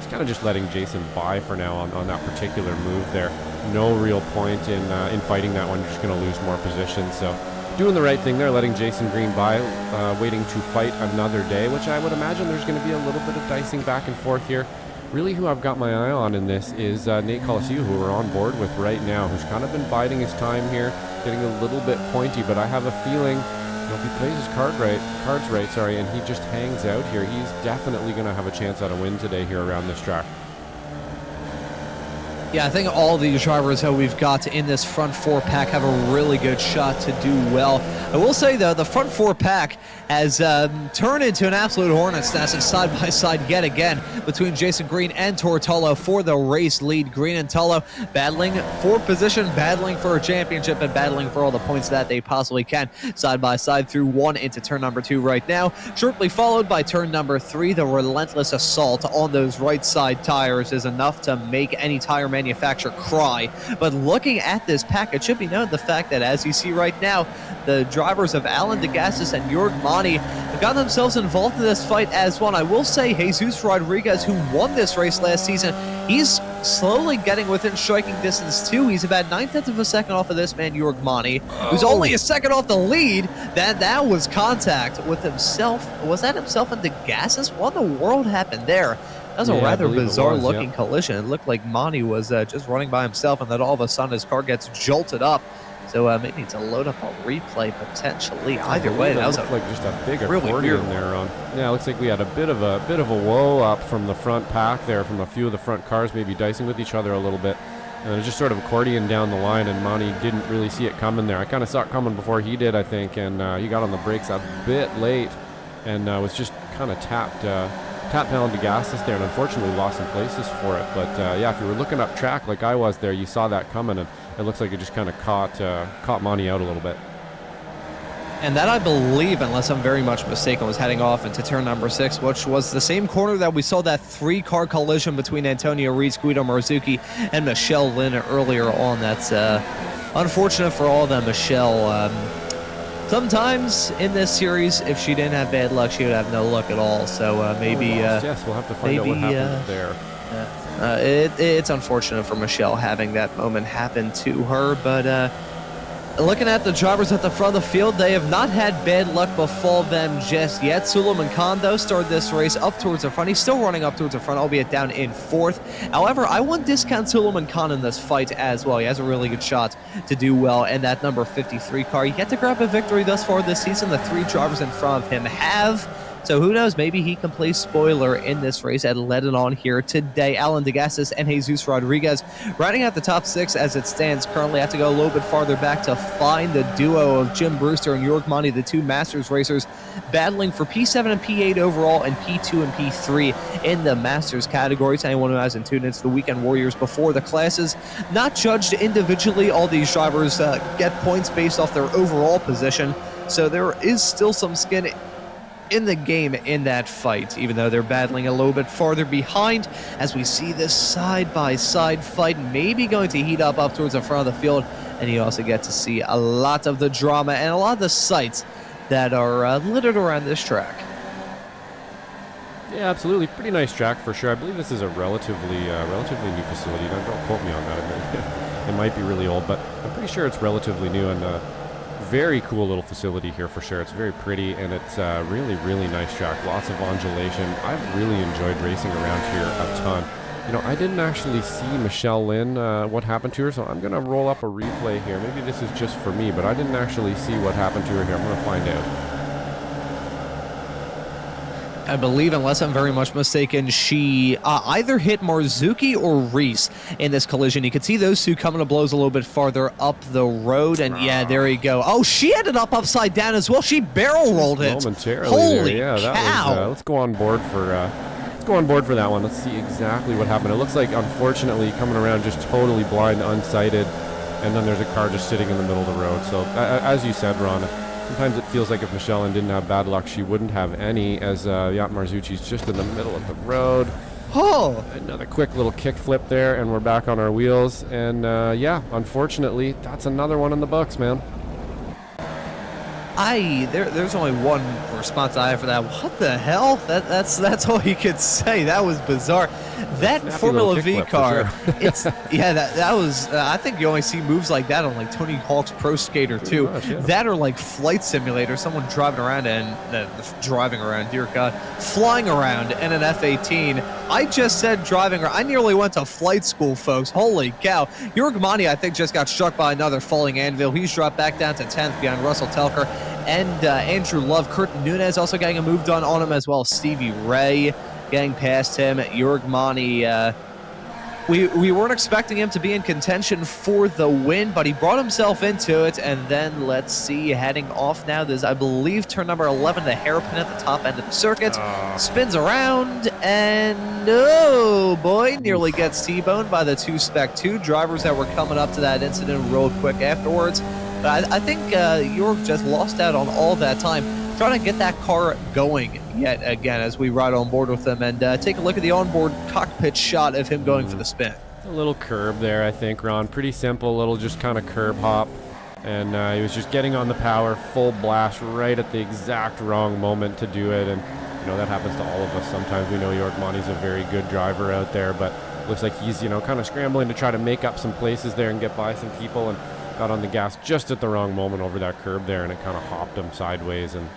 [SPEAKER 2] kind of just letting Jason by for now on that particular move there. No real point in fighting that one. You're just going to lose more position. So doing the right thing there, letting Jason Green by, waiting to fight another day, which I would imagine there's going to be a little bit of dicing back and forth here. Really who I've got my eye on in this is Nate Coliseo, who we're on board with right now, who's kind of been biding his time here, getting a little bit pointy, but I have a feeling If he plays his cards right, and he just hangs out here, he's definitely going to have a chance at a win today here around this track.
[SPEAKER 1] Yeah, I think all these drivers that we've got in this front four pack have a really good shot to do well. I will say, though, the front four pack has turned into an absolute hornet's nest side by side yet again between Jason Green and Tortolo for the race lead. Green and Tolo battling for position, battling for a championship, and battling for all the points that they possibly can side by side through one into turn number 2 right now. Shortly followed by turn number 3, the relentless assault on those right side tires is enough to make any tire manufacturer cry. But looking at this pack, it should be noted the fact that, as you see right now, the drivers of Alan DeGassis and Jorg Mani have got themselves involved in this fight as well. I will say Jesus Rodriguez, who won this race last season, he's slowly getting within striking distance too. He's about 9/10 of a second off of this man, Jorg Mani, who's only a second off the lead. That was contact with himself. Was that himself and DeGassis? What in the world happened there? That was a rather bizarre-looking collision. It looked like Mani was just running by himself, and then all of a sudden his car gets jolted up. So maybe need to load up a replay potentially. Either way, that was
[SPEAKER 2] like just a big
[SPEAKER 1] really
[SPEAKER 2] accordion there. Yeah, it looks like we had a bit of a whoa up from the front pack there, from a few of the front cars maybe dicing with each other a little bit. And it was just sort of accordion down the line, and Mani didn't really see it coming there. I kind of saw it coming before he did, I think, and he got on the brakes a bit late and was just kind of tapped down DeGassis there, and unfortunately lost some places for it. But yeah, if you were looking up track like I was there, you saw that coming, and it looks like it just kind of caught Mani out a little bit.
[SPEAKER 1] And that, I believe, unless I'm very much mistaken, was heading off into turn number 6, which was the same corner that we saw that 3-car collision between Antonio Rees, Guido Marzucchi, and Michelle Lynn earlier on. That's unfortunate for all of them. Michelle, sometimes in this series, if she didn't have bad luck, she would have no luck at all. So maybe...
[SPEAKER 2] yes, we'll have to find out what happened there.
[SPEAKER 1] It's unfortunate for Michelle having that moment happen to her, but looking at the drivers at the front of the field, they have not had bad luck befall them just yet. Suleiman Khan, though, started this race up towards the front. He's still running up towards the front, albeit down in 4th. However, I wouldn't discount Suleiman Khan in this fight as well. He has a really good shot to do well, and that number 53 car yet to grab a victory thus far this season. The 3 drivers in front of him have. So who knows, maybe he can play spoiler in this race at Ledenon here today. Alan DeGassis and Jesus Rodriguez riding out the top 6 as it stands currently. Have to go a little bit farther back to find the duo of Jim Brewster and Jorg Mani, the 2 Masters racers, battling for P7 and P8 overall and P2 and P3 in the Masters categories. Anyone who hasn't tuned into the Weekend Warriors before, the classes not judged individually. All these drivers get points based off their overall position. So there is still some skin in the game in that fight, even though they're battling a little bit farther behind, as we see this side-by-side fight maybe going to heat up towards the front of the field, and you also get to see a lot of the drama and a lot of the sights that are littered around this track.
[SPEAKER 2] Yeah, absolutely. Pretty nice track for sure. I believe this is a relatively new facility. Don't quote me on that. It might be really old, but I'm pretty sure it's relatively new, and very cool little facility here for sure. It's very pretty, and it's really, really nice track. Lots of undulation. I've really enjoyed racing around here a ton. You know, I didn't actually see Michelle Lynn, what happened to her, so I'm going to roll up a replay here. Maybe this is just for me, but I didn't actually see what happened to her here. I'm going to find out.
[SPEAKER 1] I believe, unless I'm very much mistaken, she either hit Marzucchi or Reese in this collision. You can see those 2 coming to blows a little bit farther up the road, and yeah, there you go. Oh, she ended up upside down as well. She barrel rolled it.
[SPEAKER 2] Momentarily.
[SPEAKER 1] Holy
[SPEAKER 2] there. Yeah,
[SPEAKER 1] cow.
[SPEAKER 2] That was, let's go on board for that one. Let's see exactly what happened. It looks like, unfortunately, coming around just totally blind, unsighted, and then there's a car just sitting in the middle of the road. So, as you said, Ron, sometimes it feels like if Michelle Lynn didn't have bad luck, she wouldn't have any, as Marzucchi's just in the middle of the road.
[SPEAKER 1] Oh!
[SPEAKER 2] Another quick little kick flip there, and we're back on our wheels. And yeah, unfortunately, that's another one in the books, man.
[SPEAKER 1] There's only one response I have for that. What the hell? That's all you could say. That was bizarre. That Formula Vee car,
[SPEAKER 2] sure.
[SPEAKER 1] that was. I think you only see moves like that on like Tony Hawk's Pro Skater 2.
[SPEAKER 2] Much, yeah.
[SPEAKER 1] That or like Flight Simulator, someone driving around, dear God, flying around in an F-18. I just said driving. I nearly went to flight school, folks. Holy cow. Urgmani, I think, just got struck by another falling anvil. He's dropped back down to 10th behind Russell Telker and Andrew Love. Curtin Nunez also getting a move done on him as well. Stevie Ray getting past him. Urgmani, we weren't expecting him to be in contention for the win, but he brought himself into it. And then let's see, heading off now. There's, I believe, turn number 11, the hairpin at the top end of the circuit. Spins around, and oh boy, nearly gets T-boned by the two Spec 2 drivers that were coming up to that incident real quick afterwards. But I think Jorg just lost out on all that time trying to get that car going yet again as we ride on board with him and take a look at the onboard cockpit shot of him going for the spin.
[SPEAKER 2] A little curb there, I think, Ron. Pretty simple, little just kind of curb hop. And he was just getting on the power, full blast, right at the exact wrong moment to do it. And, you know, that happens to all of us sometimes. We know Urgmani's a very good driver out there, but looks like he's, you know, kind of scrambling to try to make up some places there and get by some people, and got on the gas just at the wrong moment over that curb there, and it kind of hopped him sideways. And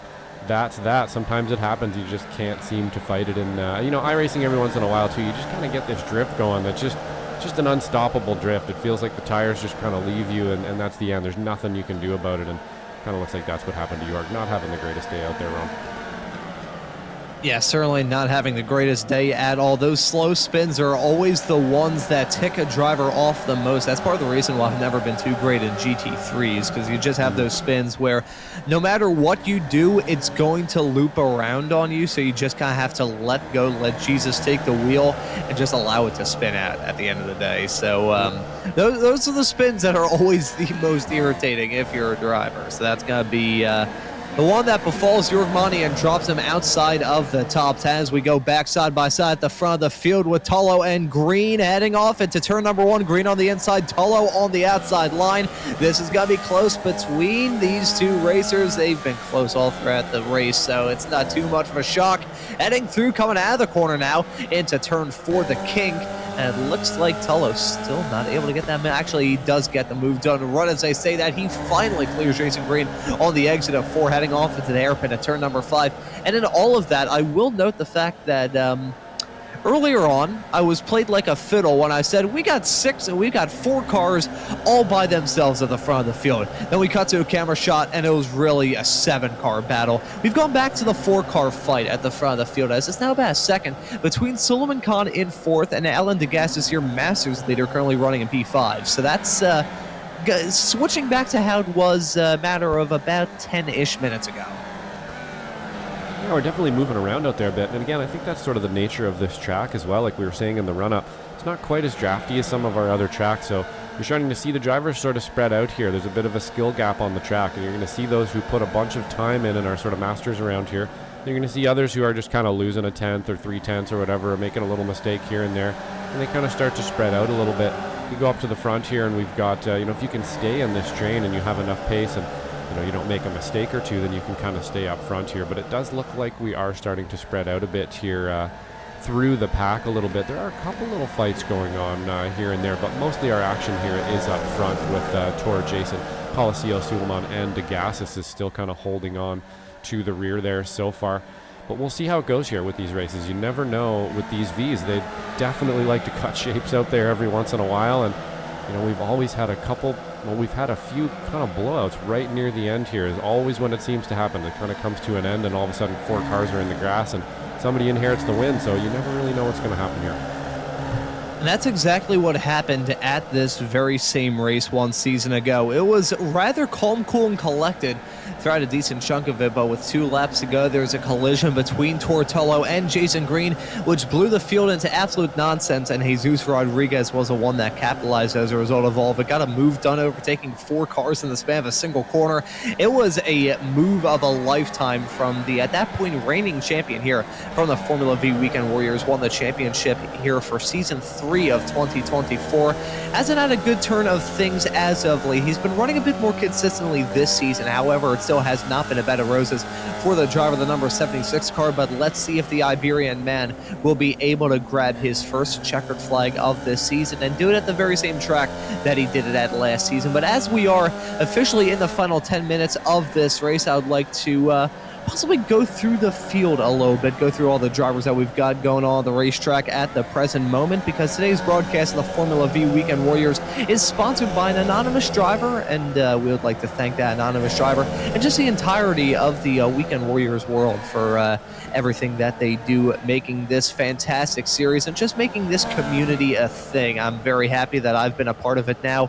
[SPEAKER 2] that's that. Sometimes it happens. You just can't seem to fight it. And, you know, iRacing every once in a while, too, you just kind of get this drift going that's just an unstoppable drift. It feels like the tires just kind of leave you, and that's the end. There's nothing you can do about it, and kind of looks like that's what happened to Jorg. Not having the greatest day out there, Ron.
[SPEAKER 1] Yeah, certainly not having the greatest day at all. Those slow spins are always the ones that tick a driver off the most. That's part of the reason why I've never been too great in GT3s, because you just have those spins where no matter what you do, it's going to loop around on you, so you just kind of have to let go, let Jesus take the wheel, and just allow it to spin out at the end of the day. So those are the spins that are always the most irritating if you're a driver. So that's going to be the one that befalls Urgmani and drops him outside of the top 10 as we go back side by side at the front of the field with Tullo and Green heading off into turn number 1. Green on the inside, Tullo on the outside line. This is going to be close between these two racers. They've been close all throughout the race, so it's not too much of a shock. Heading through, coming out of the corner now into turn 4, the kink. And it looks like Tullo's still not able to get that. Actually, he does get the move done. Run as they say that. He finally clears Jason Green on the exit of 4, heading off into the hairpin at turn number 5. And in all of that, I will note the fact that earlier on, I was played like a fiddle when I said we got 4 cars all by themselves at the front of the field. Then we cut to a camera shot, and it was really a 7-car battle. We've gone back to the 4-car fight at the front of the field, as it's now about a second between Suleiman Khan in 4th and Alan Degassis, your Masters leader, currently running in P5. So that's switching back to how it was a matter of about 10-ish minutes ago.
[SPEAKER 2] Yeah, we're definitely moving around out there a bit. And again, I think that's sort of the nature of this track as well. Like we were saying in the run-up, it's not quite as drafty as some of our other tracks. So you're starting to see the drivers sort of spread out here. There's a bit of a skill gap on the track. And you're going to see those who put a bunch of time in and are sort of masters around here. You're going to see others who are just kind of losing a 10th or 3/10 or whatever, or making a little mistake here and there. And they kind of start to spread out a little bit. You go up to the front here, and we've got, you know, if you can stay in this train and you have enough pace and you know, you don't make a mistake or two, then you can kind of stay up front here. But it does look like we are starting to spread out a bit here through the pack a little bit. There are a couple little fights going on here and there, but mostly our action here is up front with Tor, Jason, Colacio, Suleiman, and Degassis is still kind of holding on to the rear there so far. But we'll see how it goes here with these races. You never know with these Vs. They definitely like to cut shapes out there every once in a while, and you know, we've always had we've had a few kind of blowouts right near the end here. Is always when it seems to happen. It kind of comes to an end, and all of a sudden 4 cars are in the grass, and somebody inherits the win, so you never really know what's going to happen here.
[SPEAKER 1] And that's exactly what happened at this very same race 1 season ago. It was rather calm, cool, and collected throughout a decent chunk of it, but with 2 laps to go, there's a collision between Tortello and Jason Green, which blew the field into absolute nonsense, and Jesus Rodriguez was the one that capitalized as a result of all of it. Got a move done, overtaking 4 cars in the span of a single corner. It was a move of a lifetime from the, at that point, reigning champion here from the Formula Vee Weekend Warriors. Won the championship here for Season 3 of 2024. Hasn't had a good turn of things as of late. He's been running a bit more consistently this season. However, it still has not been a bed of roses for the driver of the number 76 car, but let's see if the Iberian man will be able to grab his first checkered flag of this season and do it at the very same track that he did it at last season. But as we are officially in the final 10 minutes of this race, I would like to possibly go through the field a little bit, go through all the drivers that we've got going on the racetrack at the present moment, because today's broadcast of the Formula Vee Weekend Warriors is sponsored by an anonymous driver, and we would like to thank that anonymous driver and just the entirety of the Weekend Warriors world for everything that they do, making this fantastic series and just making this community a thing. I'm very happy that I've been a part of it now,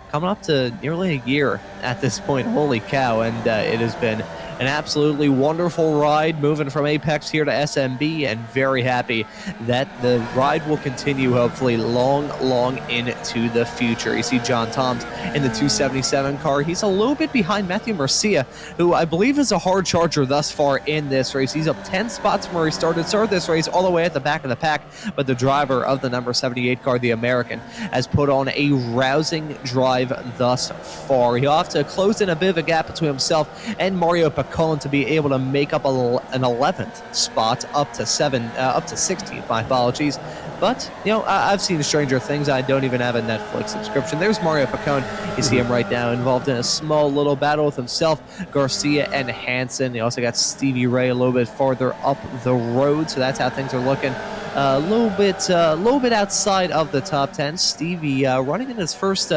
[SPEAKER 1] coming up to nearly a year at this point. Holy cow. And it has been an absolutely wonderful ride moving from Apex here to SMB, and very happy that the ride will continue hopefully long into the future. You see John Toms in the 277 car. He's a little bit behind Matthew Murcia, who I believe is a hard charger thus far in this race. He's up 10 spots from where he started this race, all the way at the back of the pack, but the driver of the number 78 car, the American, has put on a rousing drive thus far. He'll have to close in a bit of a gap between himself and Mario Pacon to be able to make up an 11th spot, up to 16th, my apologies. But, you know, I've seen stranger things. I don't even have a Netflix subscription. There's Mario Pacon. You see him right now involved in a small little battle with himself, Garcia, and Hansen. You also got Stevie Ray a little bit farther up the road, so that's how things are looking. A little bit outside of the top 10. Stevie running in his first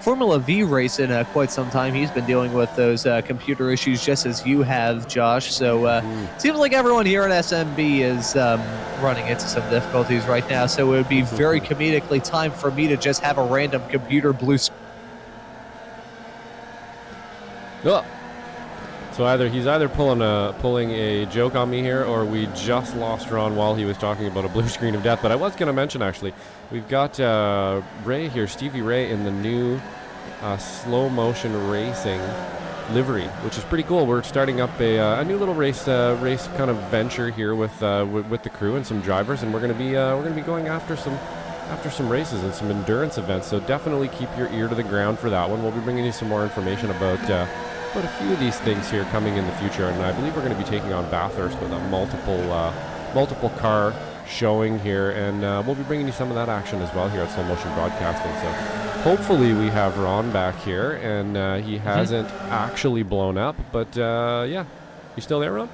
[SPEAKER 1] Formula Vee race in quite some time. He's been dealing with those computer issues just as you have, Josh. So seems like everyone here at SMB is running into some difficulties right now. So it would be very comedically timed for me to just have a random computer blue screen.
[SPEAKER 2] Oh. So he's either pulling a joke on me here, or we just lost Ron while he was talking about a blue screen of death. But I was going to mention, actually, we've got Ray here, Stevie Ray, in the new slow motion racing livery, which is pretty cool. We're starting up a new little race kind of venture here with the crew and some drivers, and we're going to be going after some races and some endurance events. So definitely keep your ear to the ground for that one. We'll be bringing you some more information about a few of these things here coming in the future, and I believe we're going to be taking on Bathurst with a multiple car showing here, and we'll be bringing you some of that action as well here at Slow Motion Broadcasting. So hopefully we have Ron back here, and he hasn't actually blown up, but yeah, you still there, Ron?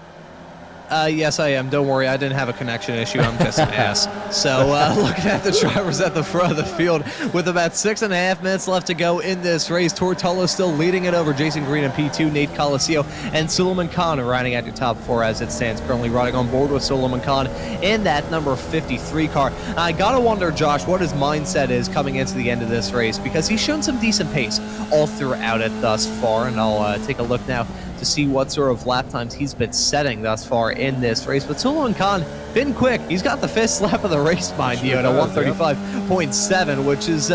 [SPEAKER 1] Yes, I am. Don't worry, I didn't have a connection issue. I'm just an ass. So looking at the drivers at the front of the field with about 6.5 minutes left to go in this race, Tortolo still leading it over Jason Green in P2, Nate Coliseo, and Suleiman Khan riding at your top four as it stands. Currently riding on board with Suleiman Khan in that number 53 car. I gotta wonder, Josh, what his mindset is coming into the end of this race, because he's shown some decent pace all throughout it thus far, and I'll take a look now to see what sort of lap times he's been setting thus far in this race. But Suleiman Khan been quick. He's got the fifth lap of the race, mind you, at a 135.7, which is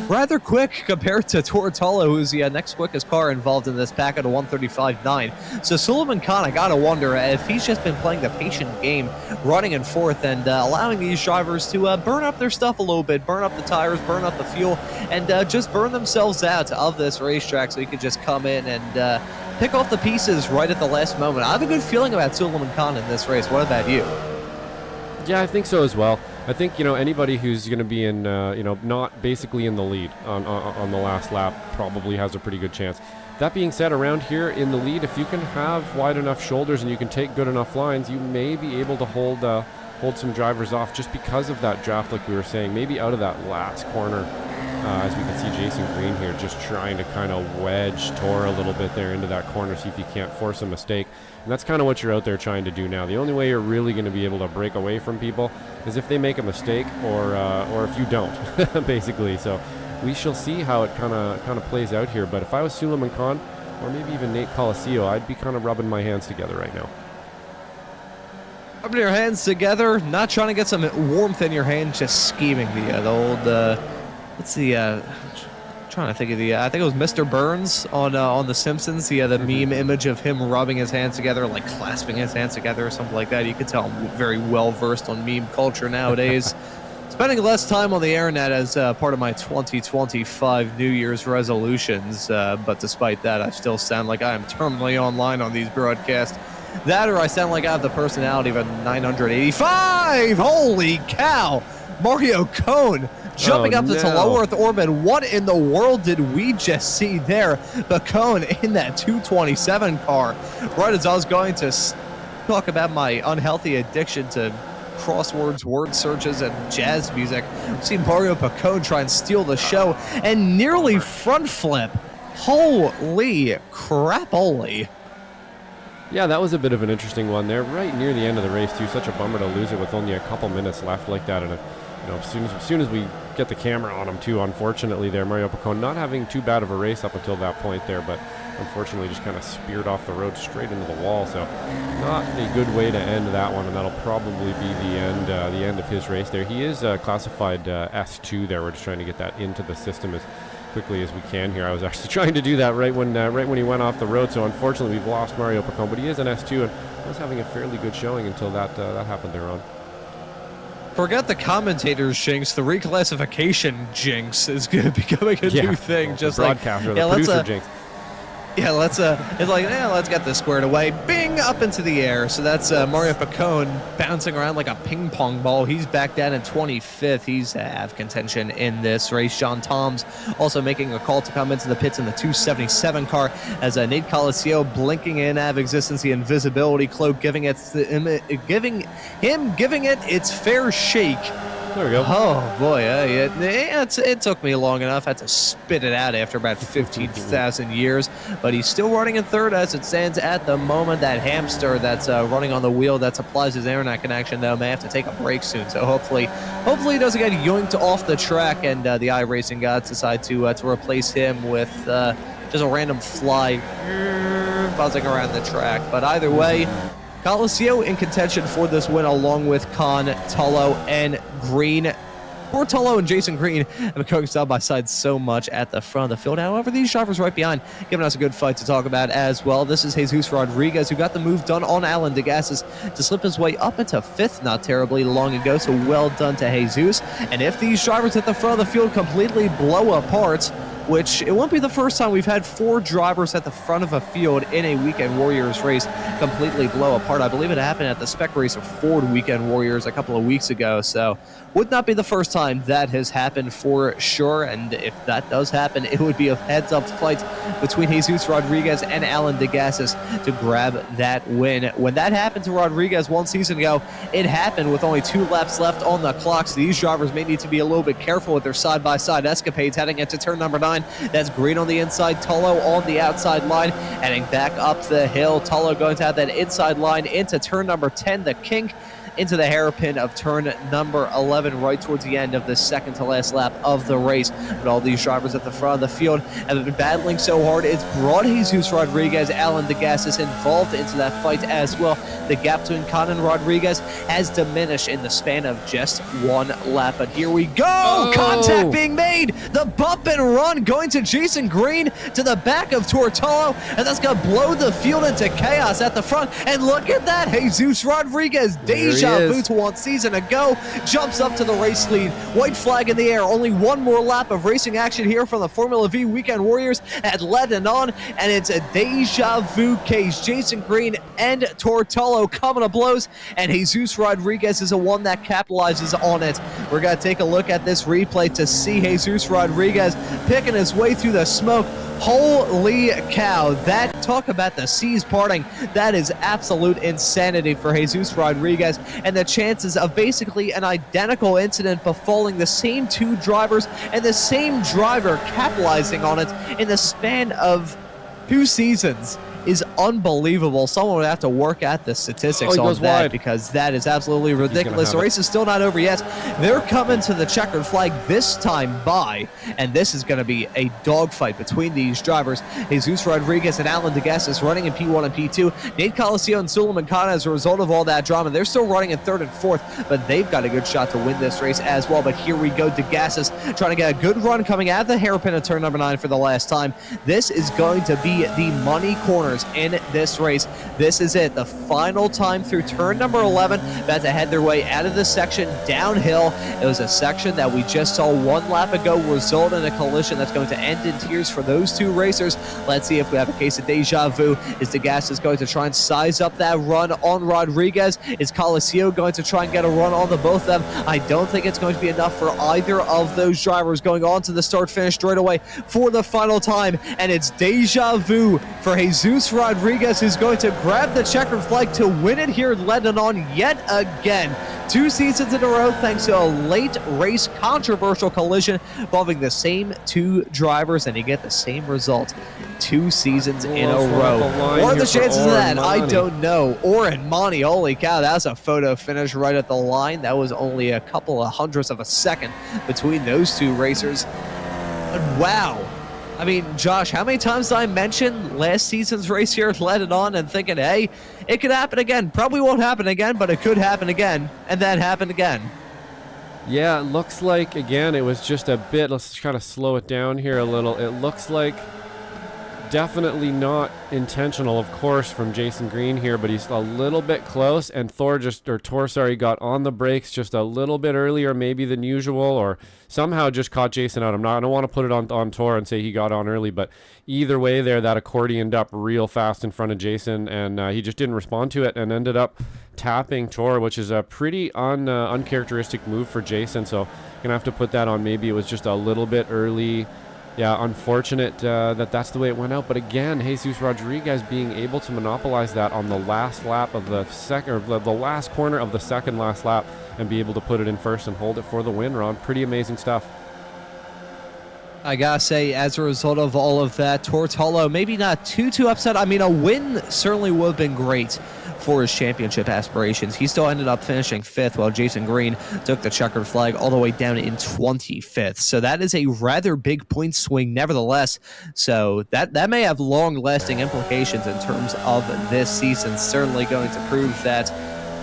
[SPEAKER 1] rather quick compared to Tortolo, who's the next quickest car involved in this pack at a 135.9. So Suleiman Khan, I gotta wonder if he's just been playing the patient game, running in fourth and allowing these drivers to burn up their stuff a little bit, burn up the tires, burn up the fuel, and just burn themselves out of this racetrack so he could just come in and pick off the pieces right at the last moment. I have a good feeling about Suleiman Khan in this race. What about you?
[SPEAKER 2] Yeah, I think so as well. I think, anybody who's going to be in, not basically in the lead on the last lap probably has a pretty good chance. That being said, around here in the lead, if you can have wide enough shoulders and you can take good enough lines, you may be able to hold some drivers off just because of that draft, like we were saying, maybe out of that last corner. As we can see Jason Green here just trying to kind of wedge Tor a little bit there into that corner, see if he can't force a mistake. And that's kind of what you're out there trying to do now. The only way you're really going to be able to break away from people is if they make a mistake or if you don't, basically. So we shall see how it kind of plays out here. But if I was Suleiman Khan or maybe even Nate Coliseo, I'd be kind of rubbing my hands together right now.
[SPEAKER 1] Rubbing your hands together, not trying to get some warmth in your hand, just scheming the old... What's the trying to think of I think it was Mr. Burns on The Simpsons. He had the meme image of him rubbing his hands together, like clasping his hands together or something like that. You could tell I'm very well versed on meme culture nowadays. Spending less time on the internet as part of my 2025 New Year's resolutions, but despite that, I still sound like I am terminally online on these broadcasts. That or I sound like I have the personality of a 985! Holy cow! Mario Cone jumping up to low Earth orbit. What in the world did we just see there? The Cone in that 227 car. Right as I was going to talk about my unhealthy addiction to crosswords, word searches, and jazz music. We've seen Mario Pacone try and steal the show and nearly front flip. Holy crap-oly.
[SPEAKER 2] Yeah, that was a bit of an interesting one there, right near the end of the race too. Such a bummer to lose it with only a couple minutes left like that. And as soon as we get the camera on him too, unfortunately there, Mario Pacone not having too bad of a race up until that point there, but unfortunately just kind of speared off the road straight into the wall. So not a good way to end that one, and that'll probably be the end of his race there. He is classified S2 there. We're just trying to get that into the system as quickly as we can here. I was actually trying to do that right when he went off the road, so unfortunately we've lost Mario Pacone, but he is an S2 and was having a fairly good showing until that happened there on.
[SPEAKER 1] Forget the commentators jinx, the reclassification jinx is becoming a new thing.
[SPEAKER 2] Well,
[SPEAKER 1] just
[SPEAKER 2] the broadcaster,
[SPEAKER 1] like,
[SPEAKER 2] the producer jinx.
[SPEAKER 1] Yeah, let's it's like, let's get this squared away. Bing, up into the air. So that's Mario Pacone bouncing around like a ping pong ball. He's back down in 25th. He's out of contention in this race. John Toms also making a call to come into the pits in the 277 car as Nate Coliseo blinking in out of existence, the invisibility cloak, giving it its fair shake.
[SPEAKER 2] There we go.
[SPEAKER 1] Oh, boy. It took me long enough. I had to spit it out after about 15,000 years. But he's still running in third as it stands at the moment. That hamster that's running on the wheel that supplies his internet connection, though, may have to take a break soon. So hopefully he doesn't get yoinked off the track and the iRacing gods decide to replace him with just a random fly buzzing around the track. But either way, Coliseo in contention for this win, along with Khan, Tullo, and Green. Poor Tullo and Jason Green have been going side by side so much at the front of the field. However, these drivers right behind giving us a good fight to talk about as well. This is Jesus Rodriguez, who got the move done on Alan Degassis to slip his way up into 5th not terribly long ago, so well done to Jesus. And if these drivers at the front of the field completely blow apart, which it won't be the first time we've had 4 drivers at the front of a field in a Weekend Warriors race completely blow apart. I believe it happened at the spec race of Ford Weekend Warriors a couple of weeks ago, so would not be the first time that has happened for sure. And if that does happen, it would be a heads-up fight between Jesus Rodriguez and Alan Degassis to grab that win. When that happened to Rodriguez one season ago, it happened with only 2 laps left on the clock, so these drivers may need to be a little bit careful with their side-by-side escapades heading into turn number 9. That's Green on the inside, Tullo on the outside line, heading back up the hill. Tullo going to have that inside line into turn number 10, the kink, into the hairpin of turn number 11, right towards the end of the second to last lap of the race. But all these drivers at the front of the field have been battling so hard, it's brought Jesus Rodriguez, Alan Degassis involved into that fight as well. The gap between Khan and Rodriguez has diminished in the span of just 1 lap. But here we go! Oh. Contact being made! The bump and run going to Jason Green to the back of Tortolo, and that's going to blow the field into chaos at the front. And look at that! Jesus Rodriguez, deja vu to 1 season ago, jumps up to the race lead. White flag in the air. Only 1 more lap of racing action here from the Formula Vee Weekend Warriors at Ledenon, and it's a deja vu case. Jason Green and Tortolo coming to blows, and Jesus Rodriguez is the one that capitalizes on it. We're going to take a look at this replay to see Jesus Rodriguez picking his way through the smoke. Holy cow, that, talk about the seas parting, that is absolute insanity for Jesus Rodriguez, and the chances of basically an identical incident befalling the same 2 drivers and the same driver capitalizing on it in the span of 2 seasons is unbelievable. Someone would have to work at the statistics on that wide, because that is absolutely ridiculous. The race is still not over yet. They're coming to the checkered flag this time by, and this is going to be a dogfight between these drivers. Jesus Rodriguez and Alan Degassis running in P1 and P2. Nate Coliseo and Suleiman Khan, as a result of all that drama, they're still running in 3rd and 4th, but they've got a good shot to win this race as well. But here we go, Degassis trying to get a good run coming out of the hairpin of turn number 9 for the last time. This is going to be the money corners in this race. This is it, the final time through turn number 11, about to head their way out of the section downhill. It was a section that we just saw 1 lap ago result in a collision that's going to end in tears for those 2 racers. Let's see if we have a case of deja vu. Is Degassis going to try and size up that run on Rodriguez? Is Coliseo going to try and get a run on the both of them? I don't think it's going to be enough for either of those drivers going on to the start finish straight away for the final time, and it's deja vu for Jesus Jesus Rodriguez, who's going to grab the checkered flag to win it here at Ledenon yet again. 2 seasons in a row thanks to a late race controversial collision involving the same 2 drivers, and you get the same result 2 seasons in a row. What are the chances of that? I don't know. Oren Monty, holy cow, that was a photo finish right at the line. That was only a couple of hundredths of a second between those 2 racers. And wow. I mean, Josh, how many times did I mention last season's race here at Ledenon and thinking, hey, it could happen again. Probably won't happen again, but it could happen again. And then happened again.
[SPEAKER 2] Yeah, it looks like, again, it was just a bit. Let's kind of slow it down here a little. It looks like definitely not intentional, of course, from Jason Green here, but he's a little bit close, and Tor got on the brakes just a little bit earlier maybe than usual, or somehow just caught Jason out. I don't want to put it on Tor and say he got on early, but either way there, that accordioned up real fast in front of Jason, and he just didn't respond to it and ended up tapping Tor, which is a pretty uncharacteristic move for Jason, so gonna have to put that on. Maybe it was just a little bit early. Yeah, unfortunate that's the way it went out. But again, Jesus Rodriguez being able to monopolize that on the last lap of the the last corner of the second last lap and be able to put it in first and hold it for the win, Ron. Pretty amazing stuff.
[SPEAKER 1] I gotta say, as a result of all of that, Tortolo maybe not too upset. I mean, a win certainly would have been great for his championship aspirations. He still ended up finishing 5th, while Jason Green took the checkered flag all the way down in 25th. So that is a rather big point swing nevertheless. So that may have long-lasting implications in terms of this season. Certainly going to prove that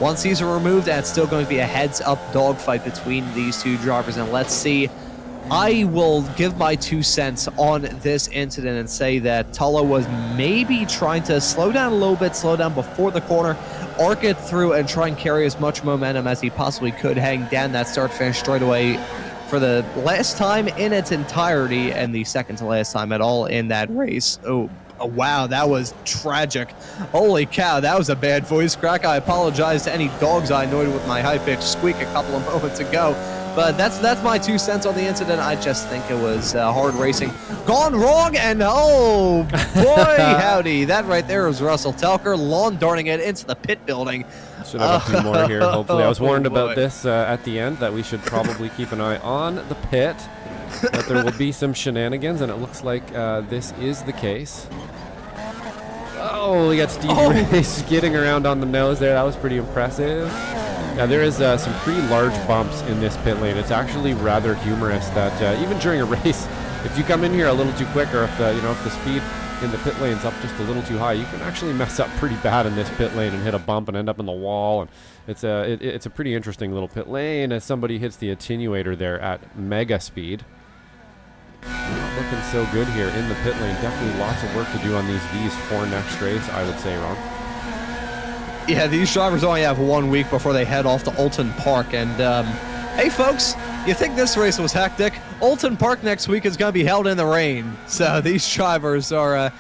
[SPEAKER 1] one season removed, and it's still going to be a heads-up dogfight between these 2 drivers. And let's see. I will give my 2 cents on this incident and say that Tullo was maybe trying to slow down a little bit, slow down before the corner, arc it through, and try and carry as much momentum as he possibly could, hang down that start-finish straightaway for the last time in its entirety and the second to last time at all in that race. Oh, wow, that was tragic. Holy cow, that was a bad voice crack. I apologize to any dogs I annoyed with my high-pitched squeak a couple of moments ago. But that's my 2 cents on the incident. I just think it was hard racing gone wrong, and oh boy, howdy. That right there was Russell Telker lawn darting it into the pit building.
[SPEAKER 2] Should have a few more here, hopefully. I was warned about this at the end, that we should probably keep an eye on the pit, that there will be some shenanigans, and it looks like this is the case. Oh, we got Stevie Ray skidding around on the nose there. That was pretty impressive. Yeah, there is some pretty large bumps in this pit lane. It's actually rather humorous that even during a race, if you come in here a little too quick, or if the speed in the pit lane's up just a little too high, you can actually mess up pretty bad in this pit lane and hit a bump and end up in the wall. And it's a pretty interesting little pit lane as somebody hits the attenuator there at mega speed. Not looking so good here in the pit lane. Definitely lots of work to do on these V's for next race, I would say, Ron.
[SPEAKER 1] Yeah, these drivers only have 1 week before they head off to Alton Park. And, hey, folks, you think this race was hectic? Alton Park next week is going to be held in the rain. So these drivers are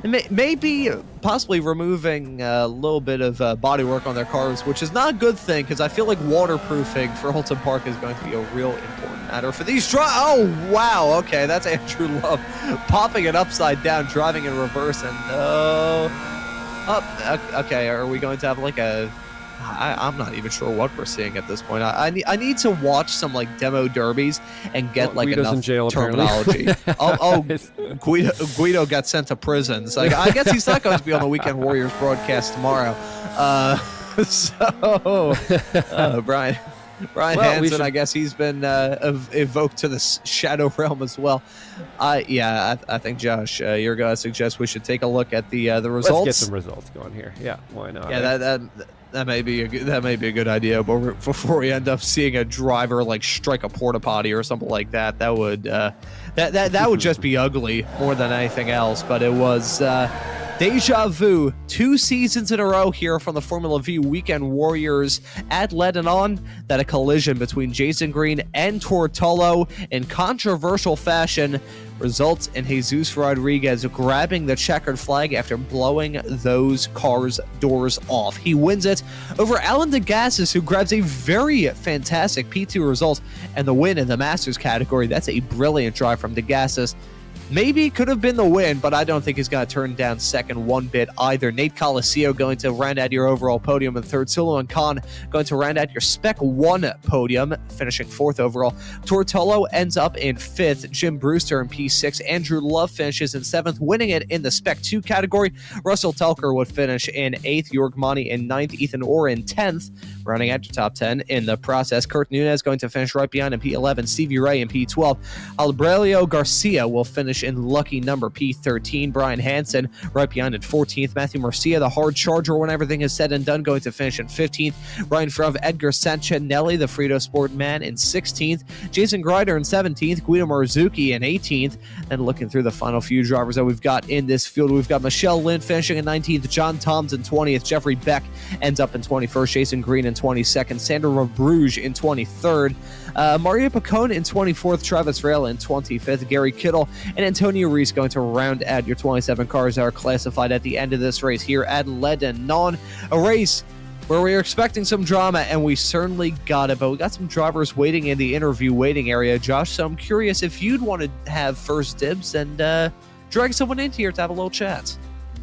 [SPEAKER 1] maybe possibly removing a little bit of bodywork on their cars, which is not a good thing because I feel like waterproofing for Alton Park is going to be a real important matter for these drivers. Oh, wow. Okay, that's Andrew Love popping it upside down, driving in reverse, and okay, are we going to have like a... I'm not even sure what we're seeing at this point. I need to watch some like demo derbies and get like
[SPEAKER 2] Guido's
[SPEAKER 1] enough
[SPEAKER 2] in jail,
[SPEAKER 1] terminology. Guido got sent to prison. So I guess he's not going to be on the Weekend Warriors broadcast tomorrow. Brian Hansen, I guess he's been evoked to the Shadow Realm as well. I think, Josh, you're going to suggest we should take a look at the results.
[SPEAKER 2] Let's get some results going here. Yeah, why not?
[SPEAKER 1] Yeah, that may be a good idea. But before we end up seeing a driver like strike a porta potty or something like that, that would that would just be ugly more than anything else. But it was. Deja vu, 2 seasons in a row here from the Formula Vee Weekend Warriors at Ledenon, that a collision between Jason Green and Tortolo in controversial fashion results in Jesus Rodriguez grabbing the checkered flag after blowing those cars' doors off. He wins it over Alan DeGassis, who grabs a very fantastic P2 result and the win in the Masters category. That's a brilliant drive from DeGassis. maybe could have been the win, but I don't think he's going to turn down second one bit either. Nate Coliseo going to round out your overall podium in third. Suleiman Khan going to round out your Spec 1 podium, finishing fourth overall. Tortolo ends up in fifth. Jim Brewster in P6. Andrew Love finishes in seventh, winning it in the Spec 2 category. Russell Telker would finish in eighth. Jorg Mani in ninth. Ethan Orr in 10th, rounding out your top 10 in the process. Kurt Nunez going to finish right behind in P11. Stevie Ray in P12. Albrelio Garcia will finish in lucky number P13. Brian Hansen right behind in 14th. Matthew Murcia, the hard charger when everything is said and done, going to finish in 15th. Ryan Frev, Edgar Sanchinelli, the Frito Sport man, in 16th. Jason Greider in 17th. Guido Marzuki in 18th. And looking through the final few drivers that we've got in this field, we've got Michelle Lynn finishing in 19th. John Toms in 20th. Jeffrey Beck ends up in 21st. Jason Green in 22nd. Sandra Rabrouge in 23rd. Maria Pacone in 24th. Travis Rail in 25th. Gary Kittle and Antonio Reese going to round out your 27 cars that are classified at the end of this race here at Ledenon. A race where we are expecting some drama, and we certainly got it, but we got some drivers waiting in the interview waiting area, Josh, so I'm curious if you'd want to have first dibs and drag someone in here to have a little chat.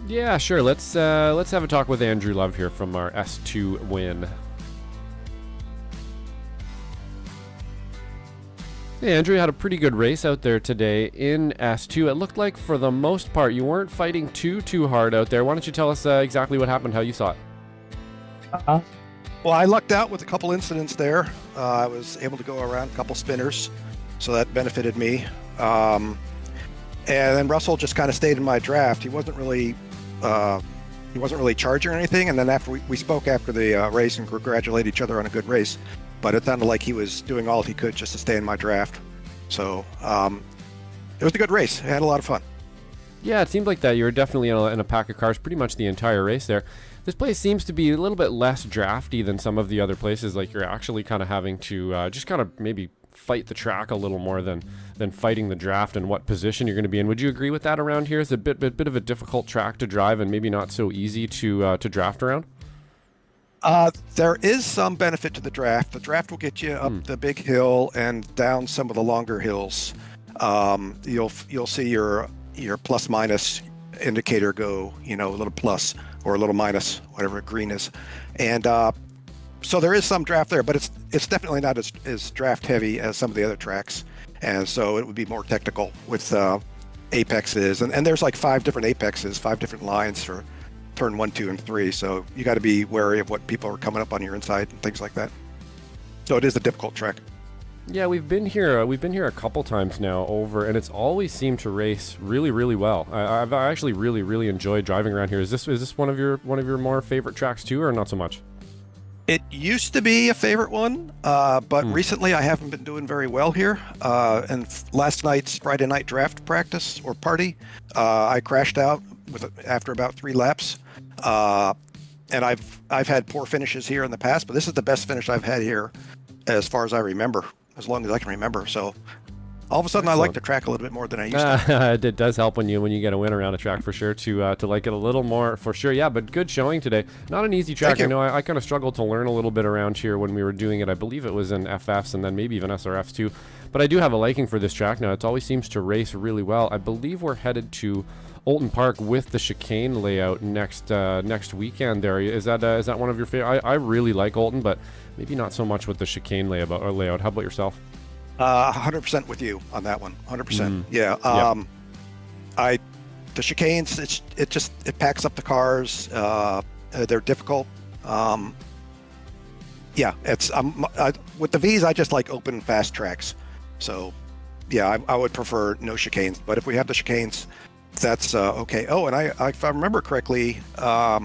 [SPEAKER 2] Yeah, sure. Let's have a talk with Andrew Love here from our S2 win. Hey, Andrew, had a pretty good race out there today in S2. It looked like for the most part you weren't fighting too hard out there. Why don't you tell us exactly what happened, how you saw it?
[SPEAKER 3] Well, I lucked out with a couple incidents there. I was able to go around a couple spinners, so that benefited me. And then Russell just kind of stayed in my draft. He wasn't really charging or anything. And then after we spoke after the race and congratulated each other on a good race, but it sounded like he was doing all he could just to stay in my draft. So it was a good race. I had a lot of fun.
[SPEAKER 2] Yeah, it seemed like that. You were definitely in a pack of cars pretty much the entire race there. This place seems to be a little bit less drafty than some of the other places. Like you're actually kind of having to just kind of maybe fight the track a little more than fighting the draft and what position you're going to be in. Would you agree with that around here? It's a bit of a difficult track to drive and maybe not so easy to draft around?
[SPEAKER 3] There is some benefit to the draft. The draft will get you up the big hill and down some of the longer hills. You'll see your plus minus indicator go, a little plus or a little minus, whatever green is. And so there is some draft there, but it's definitely not as draft heavy as some of the other tracks. And so it would be more technical with apexes. And there's like 5 different apexes, 5 different lines for turn 1, 2, and 3. So you got to be wary of what people are coming up on your inside and things like that. So it is a difficult track.
[SPEAKER 2] Yeah, we've been here a couple times now over, and it's always seemed to race really well. I've actually really enjoyed driving around here. Is this one of your more favorite tracks too, or not so much?
[SPEAKER 3] It used to be a favorite one, but recently I haven't been doing very well here. And last night's Friday night draft practice or party, I crashed out after about 3 laps. And I've had poor finishes here in the past, but this is the best finish I've had here as far as I remember. As long as I can remember. So all of a sudden, I like the track a little bit more than I used to.
[SPEAKER 2] It does help when you get a win around a track for sure to like it a little more for sure. Yeah, but good showing today. Not an easy track. I know I kind of struggled to learn a little bit around here when we were doing it. I believe it was in FFs and then maybe even SRFs too. But I do have a liking for this track now. It always seems to race really well. I believe we're headed to Olton Park with the chicane layout next weekend. There is that one of your favorite? I really like Olton, but maybe not so much with the chicane layout. How about yourself?
[SPEAKER 3] 100% with you on that one. 100%. Yeah. The chicanes, it packs up the cars. They're difficult. It's with the V's, I just like open, fast tracks. So, yeah, I would prefer no chicanes. But if we have the chicanes, that's okay. Oh, and if I remember correctly, I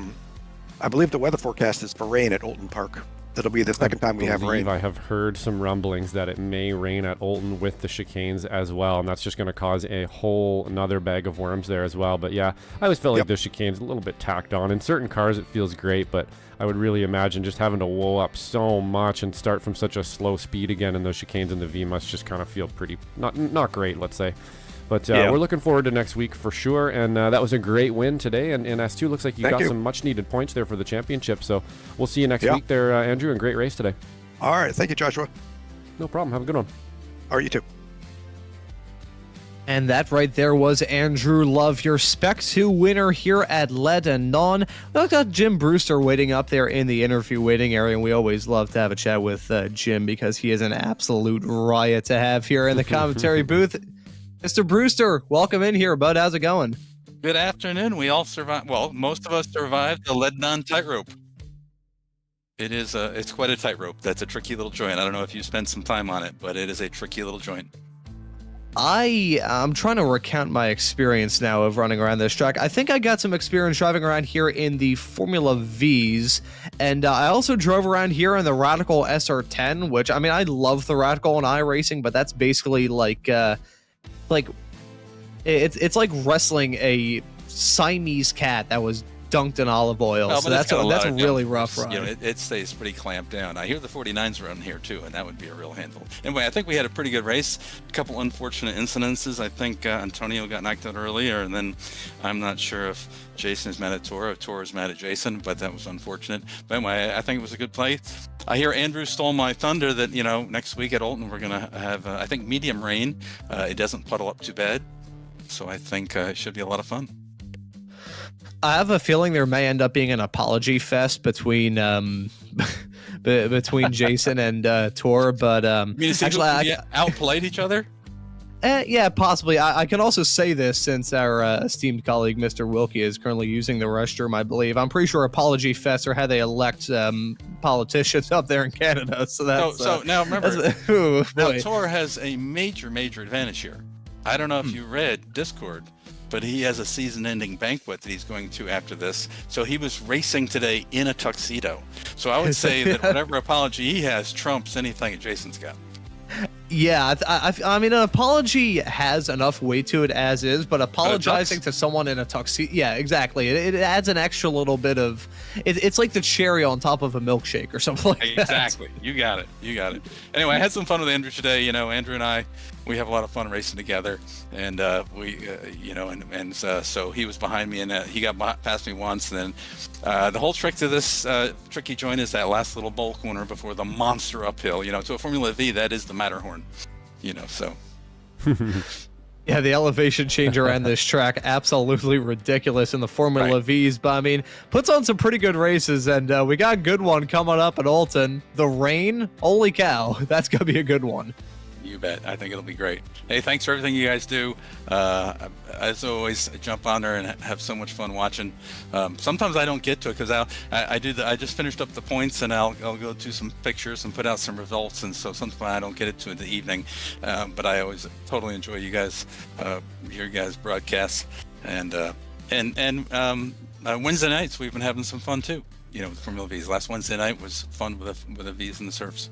[SPEAKER 3] believe the weather forecast is for rain at Olton Park. It'll be the second time we have rain.
[SPEAKER 2] I have heard some rumblings that it may rain at Olton with the chicanes as well, and that's just going to cause a whole another bag of worms there as well. But yeah, I always felt like the chicane's a little bit tacked on. In certain cars, it feels great, but I would really imagine just having to whoa up so much and start from such a slow speed again in those chicanes in the V must just kind of feel pretty not great, let's say. But we're looking forward to next week for sure. And that was a great win today. And S2 looks like you got some much needed points there for the championship. So we'll see you next week there, Andrew, and great race today.
[SPEAKER 3] All right. Thank you, Joshua.
[SPEAKER 2] No problem. Have a good one.
[SPEAKER 3] All right, you too.
[SPEAKER 1] And that right there was Andrew Love, your Spec 2 winner here at Ledenon. We've got Jim Brewster waiting up there in the interview waiting area, and we always love to have a chat with Jim because he is an absolute riot to have here in the commentary booth. Mr. Brewster, welcome in here, bud. How's it going?
[SPEAKER 4] Good afternoon. We all survived. Well, most of us survived the Ledenon tightrope. It's quite a tightrope. That's a tricky little joint. I don't know if you spent some time on it, but it is a tricky little joint.
[SPEAKER 1] I'm trying to recount my experience now of running around this track. I think I got some experience driving around here in the Formula Vees, and I also drove around here in the Radical SR10, which, I mean, I love the Radical in iRacing, but that's basically like it's like wrestling a Siamese cat that was dunked in olive oil.
[SPEAKER 4] Well,
[SPEAKER 1] so that's a really rough ride.
[SPEAKER 4] You know, it stays pretty clamped down. I hear the 49s run here too, and that would be a real handful. Anyway, I think we had a pretty good race. A couple unfortunate incidences. I think Antonio got knocked out earlier, and then I'm not sure if Jason is mad at Tor or Tor is mad at Jason, but that was unfortunate. But anyway, I think it was a good play. I hear Andrew stole my thunder that, you know, next week at Olton we're going to have, I think, medium rain. It doesn't puddle up too bad, so I think it should be a lot of fun.
[SPEAKER 1] I have a feeling there may end up being an apology fest between between Jason and Tor, but
[SPEAKER 4] actually, outplayed each other.
[SPEAKER 1] Yeah, possibly. I can also say this since our esteemed colleague Mr. Wilkie is currently using the restroom. I believe I'm pretty sure apology fests are how they elect politicians up there in Canada. So that's
[SPEAKER 4] so now remember, now Tor has a major advantage here. I don't know if you read Discord, but he has a season-ending banquet that he's going to after this. So he was racing today in a tuxedo. So I would say that whatever apology he has trumps anything that Jason's got.
[SPEAKER 1] Yeah, I mean, an apology has enough weight to it as is, but apologizing to someone in a tuxedo, yeah, exactly. It adds an extra little bit of, it's like the cherry on top of a milkshake or something like that.
[SPEAKER 4] Exactly. You got it. Anyway, I had some fun with Andrew today. You know, Andrew and I, we have a lot of fun racing together, and so he was behind me, and he got past me once, and then the whole trick to this tricky joint is that last little bowl corner before the monster uphill. You know, to a Formula Vee, that is the Matterhorn. You know, so.
[SPEAKER 1] Yeah, the elevation change around this track, absolutely ridiculous in the Formula V's, but I mean, puts on some pretty good races, and we got a good one coming up at Olton. The rain, holy cow, that's going to be a good one.
[SPEAKER 4] You bet. I think it'll be great. Hey, thanks for everything you guys do. As always, I jump on there and have so much fun watching. Sometimes I don't get to it because I just finished up the points, and I'll go to some pictures and put out some results, and so sometimes I don't get it to in the evening. But I always totally enjoy you guys, your guys' broadcasts, and Wednesday nights we've been having some fun too. You know, with Formula V's. Last Wednesday night was fun with the V's and the Surfs.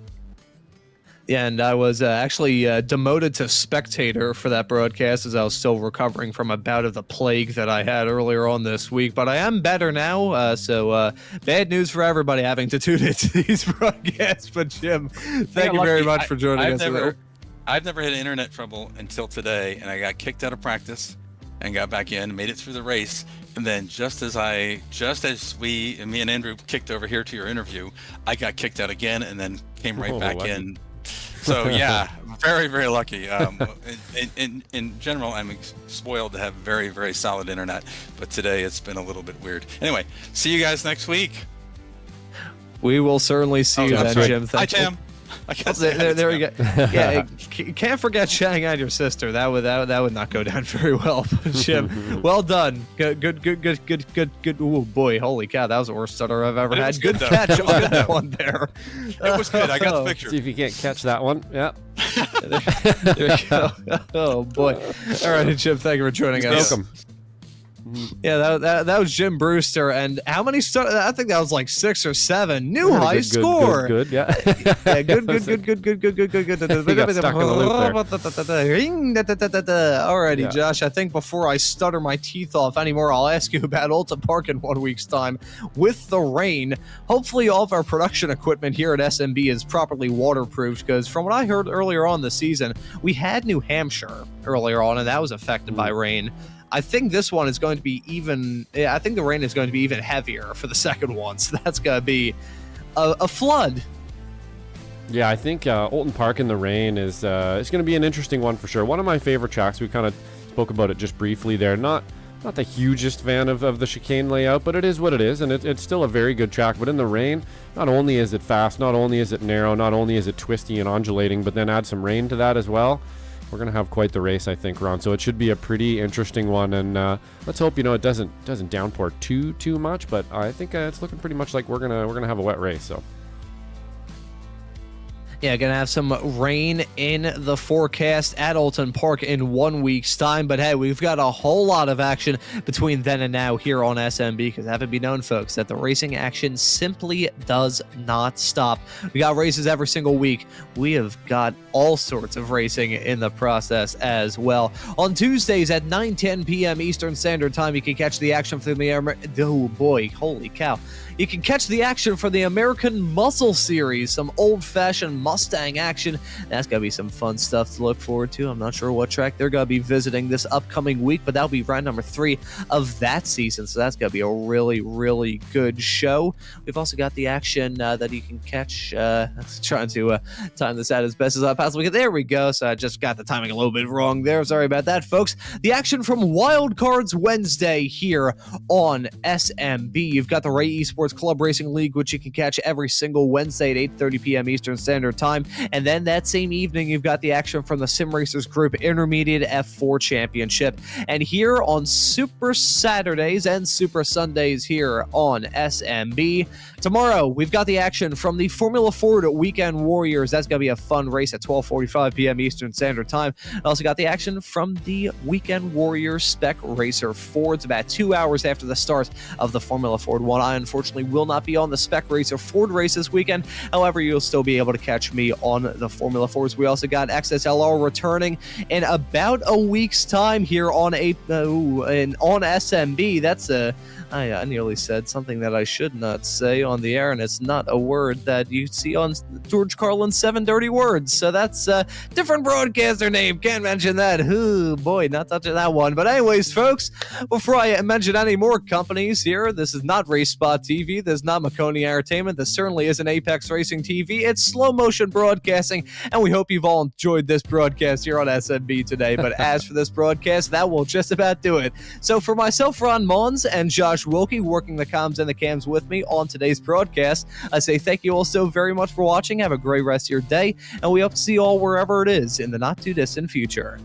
[SPEAKER 1] Yeah, and I was actually demoted to spectator for that broadcast as I was still recovering from a bout of the plague that I had earlier on this week. But I am better now, so bad news for everybody having to tune into these broadcasts. But Jim, thank you very much for joining us.
[SPEAKER 4] I've never had internet trouble until today, and I got kicked out of practice and got back in, made it through the race. And then just as me and Andrew kicked over here to your interview, I got kicked out again and then came right back in. So yeah, very, very lucky. In general, I'm spoiled to have very, very solid internet, but today it's been a little bit weird. Anyway, see you guys next week.
[SPEAKER 1] We will certainly see you then, Jim.
[SPEAKER 4] Hi, Tim.
[SPEAKER 1] There we go. Yeah, can't forget shouting out your sister. That would not go down very well. Jim, well done. Good. Oh boy, holy cow, that was the worst stutter I've ever had. Good catch on that one there.
[SPEAKER 4] It was good. I got the picture.
[SPEAKER 2] See if you can't catch that one. Yeah.
[SPEAKER 1] There we go. Oh boy. All right, Jim. Thank you for joining us.
[SPEAKER 2] Welcome.
[SPEAKER 1] Yeah, that was Jim Brewster, and how many I think that was like 6 or 7. New high score.
[SPEAKER 2] Good, yeah.
[SPEAKER 1] Yeah, good.
[SPEAKER 2] Got stuck in a loop there.
[SPEAKER 1] Alrighty, Josh, I think before I stutter my teeth off anymore, I'll ask you about Ulta Park in 1 week's time. With the rain, hopefully all of our production equipment here at SMB is properly waterproofed, because from what I heard earlier on this season, we had New Hampshire earlier on, and that was affected by rain. I think this one is going to be I think the rain is going to be even heavier for the second one, so that's going to be a flood.
[SPEAKER 2] Yeah, I think Olton Park in the rain is going to be an interesting one for sure. One of my favorite tracks. We kind of spoke about it just briefly there. Not the hugest fan of the chicane layout, but it is what it is, and it's still a very good track. But in the rain, not only is it fast, not only is it narrow, not only is it twisty and undulating, but then add some rain to that as well. We're going to have quite the race, I think, Ron. So it should be a pretty interesting one, and let's hope it doesn't downpour too much. But I think it's looking pretty much like we're gonna have a wet race. So.
[SPEAKER 1] Yeah, going to have some rain in the forecast at Olton Park in 1 week's time. But hey, we've got a whole lot of action between then and now here on SMB, because have it be known, folks, that the racing action simply does not stop. We got races every single week. We have got all sorts of racing in the process as well. On Tuesdays at 9:10 p.m. Eastern Standard Time, you can catch the action from the oh boy, holy cow. You can catch the action for the American Muscle Series, some old-fashioned Mustang action. That's going to be some fun stuff to look forward to. I'm not sure what track they're going to be visiting this upcoming week, but that'll be round number 3 of that season, so that's going to be a really, really good show. We've also got the action that you can catch. Trying to time this out as best as I possibly can. There we go. So I just got the timing a little bit wrong there. Sorry about that, folks. The action from Wild Cards Wednesday here on SMB. You've got the Ray Esports Club Racing League, which you can catch every single Wednesday at 8:30 p.m. Eastern Standard Time. And then that same evening, you've got the action from the Sim Racers Group Intermediate F4 Championship. And here on Super Saturdays and Super Sundays here on SMB, tomorrow we've got the action from the Formula Ford Weekend Warriors. That's going to be a fun race at 12:45 p.m. Eastern Standard Time. Also got the action from the Weekend Warriors Spec Racer Fords about 2 hours after the start of the Formula Ford 1. I unfortunately will not be on the Spec Racer Ford race this weekend. However, you'll still be able to catch me on the Formula Fords. We also got XSLR returning in about a week's time here on SMB. That's I nearly said something that I should not say on the air, and it's not a word that you see on George Carlin's 7 Dirty Words. So that's a different broadcaster name. Can't mention that. Ooh, boy, not touching that one. But anyways, folks, before I mention any more companies here, this is not Race Spot TV. This is not Maconi Entertainment. This certainly isn't Apex Racing TV. It's Slow Motion Broadcasting, and we hope you've all enjoyed this broadcast here on SMB today. But as for this broadcast, that will just about do it. So for myself, Ron Maunz, and Josh Wilkie working the comms and the cams with me on today's broadcast, I say thank you all so very much for watching. Have a great rest of your day, and we hope to see you all wherever it is in the not too distant future.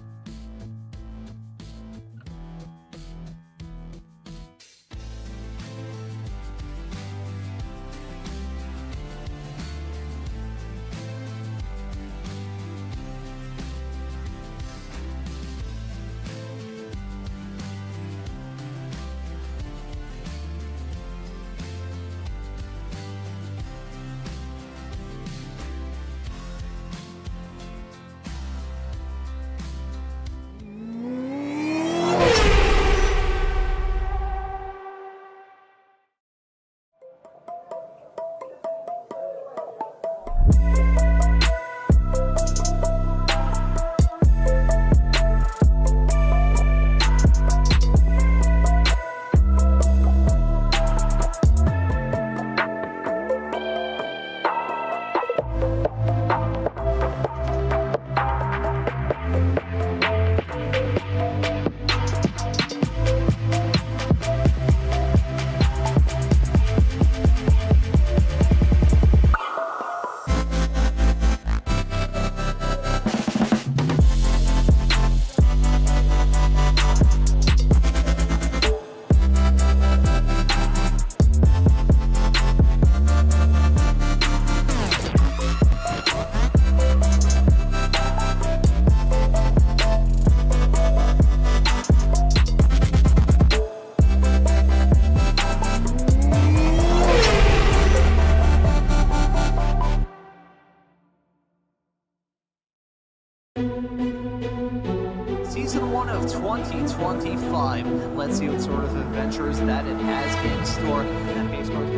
[SPEAKER 1] Season 1 of 2025. Let's see what sort of adventures that it has in store. And base cars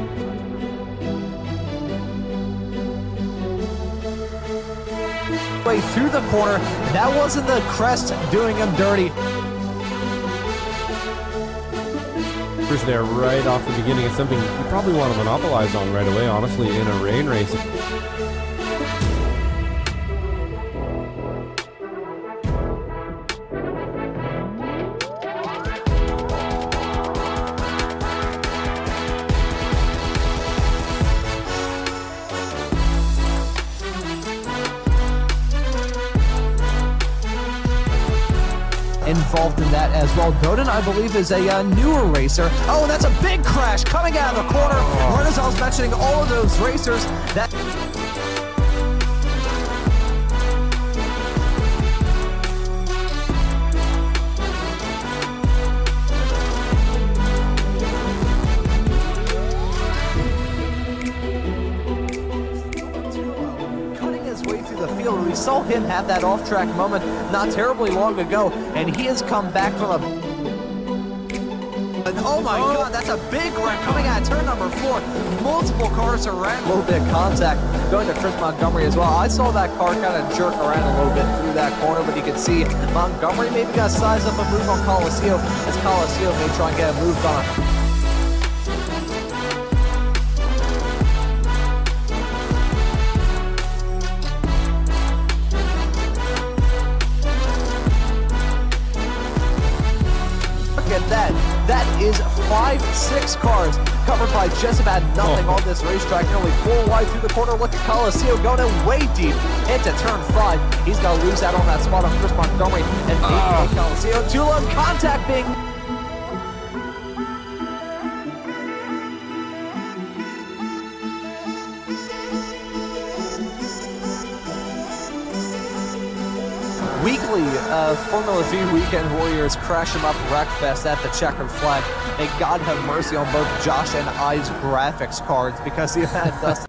[SPEAKER 1] way through the corner. That wasn't the crest doing him dirty.
[SPEAKER 2] First there right off the beginning is something you probably want to monopolize on right away, honestly, in a rain race.
[SPEAKER 1] involved in that as well. Doden, I believe, is a newer racer. Oh, that's a big crash coming out of the corner. Right as I was mentioning all of those racers, that... We saw him have that off-track moment not terribly long ago, and he has come back from a... And oh my God, that's a big wreck coming out of turn number 4. Multiple cars around. A little bit of contact going to Chris Montgomery as well. I saw that car kind of jerk around a little bit through that corner, but you could see Montgomery maybe got size up a move on Colacio, as Colacio may try and get a move on him. That is 5-6 cars covered by just about nothing on this racetrack. Nearly 4 wide through the corner. Look at Colacio going in way deep into turn 5. He's going to lose out on that spot on Chris Montgomery and maybe Colacio. Too low contact being... Weekly Formula Vee Weekend Warriors crash him up wreckfest at the checkered flag. May God have mercy on both Josh and I's graphics cards because he had dust.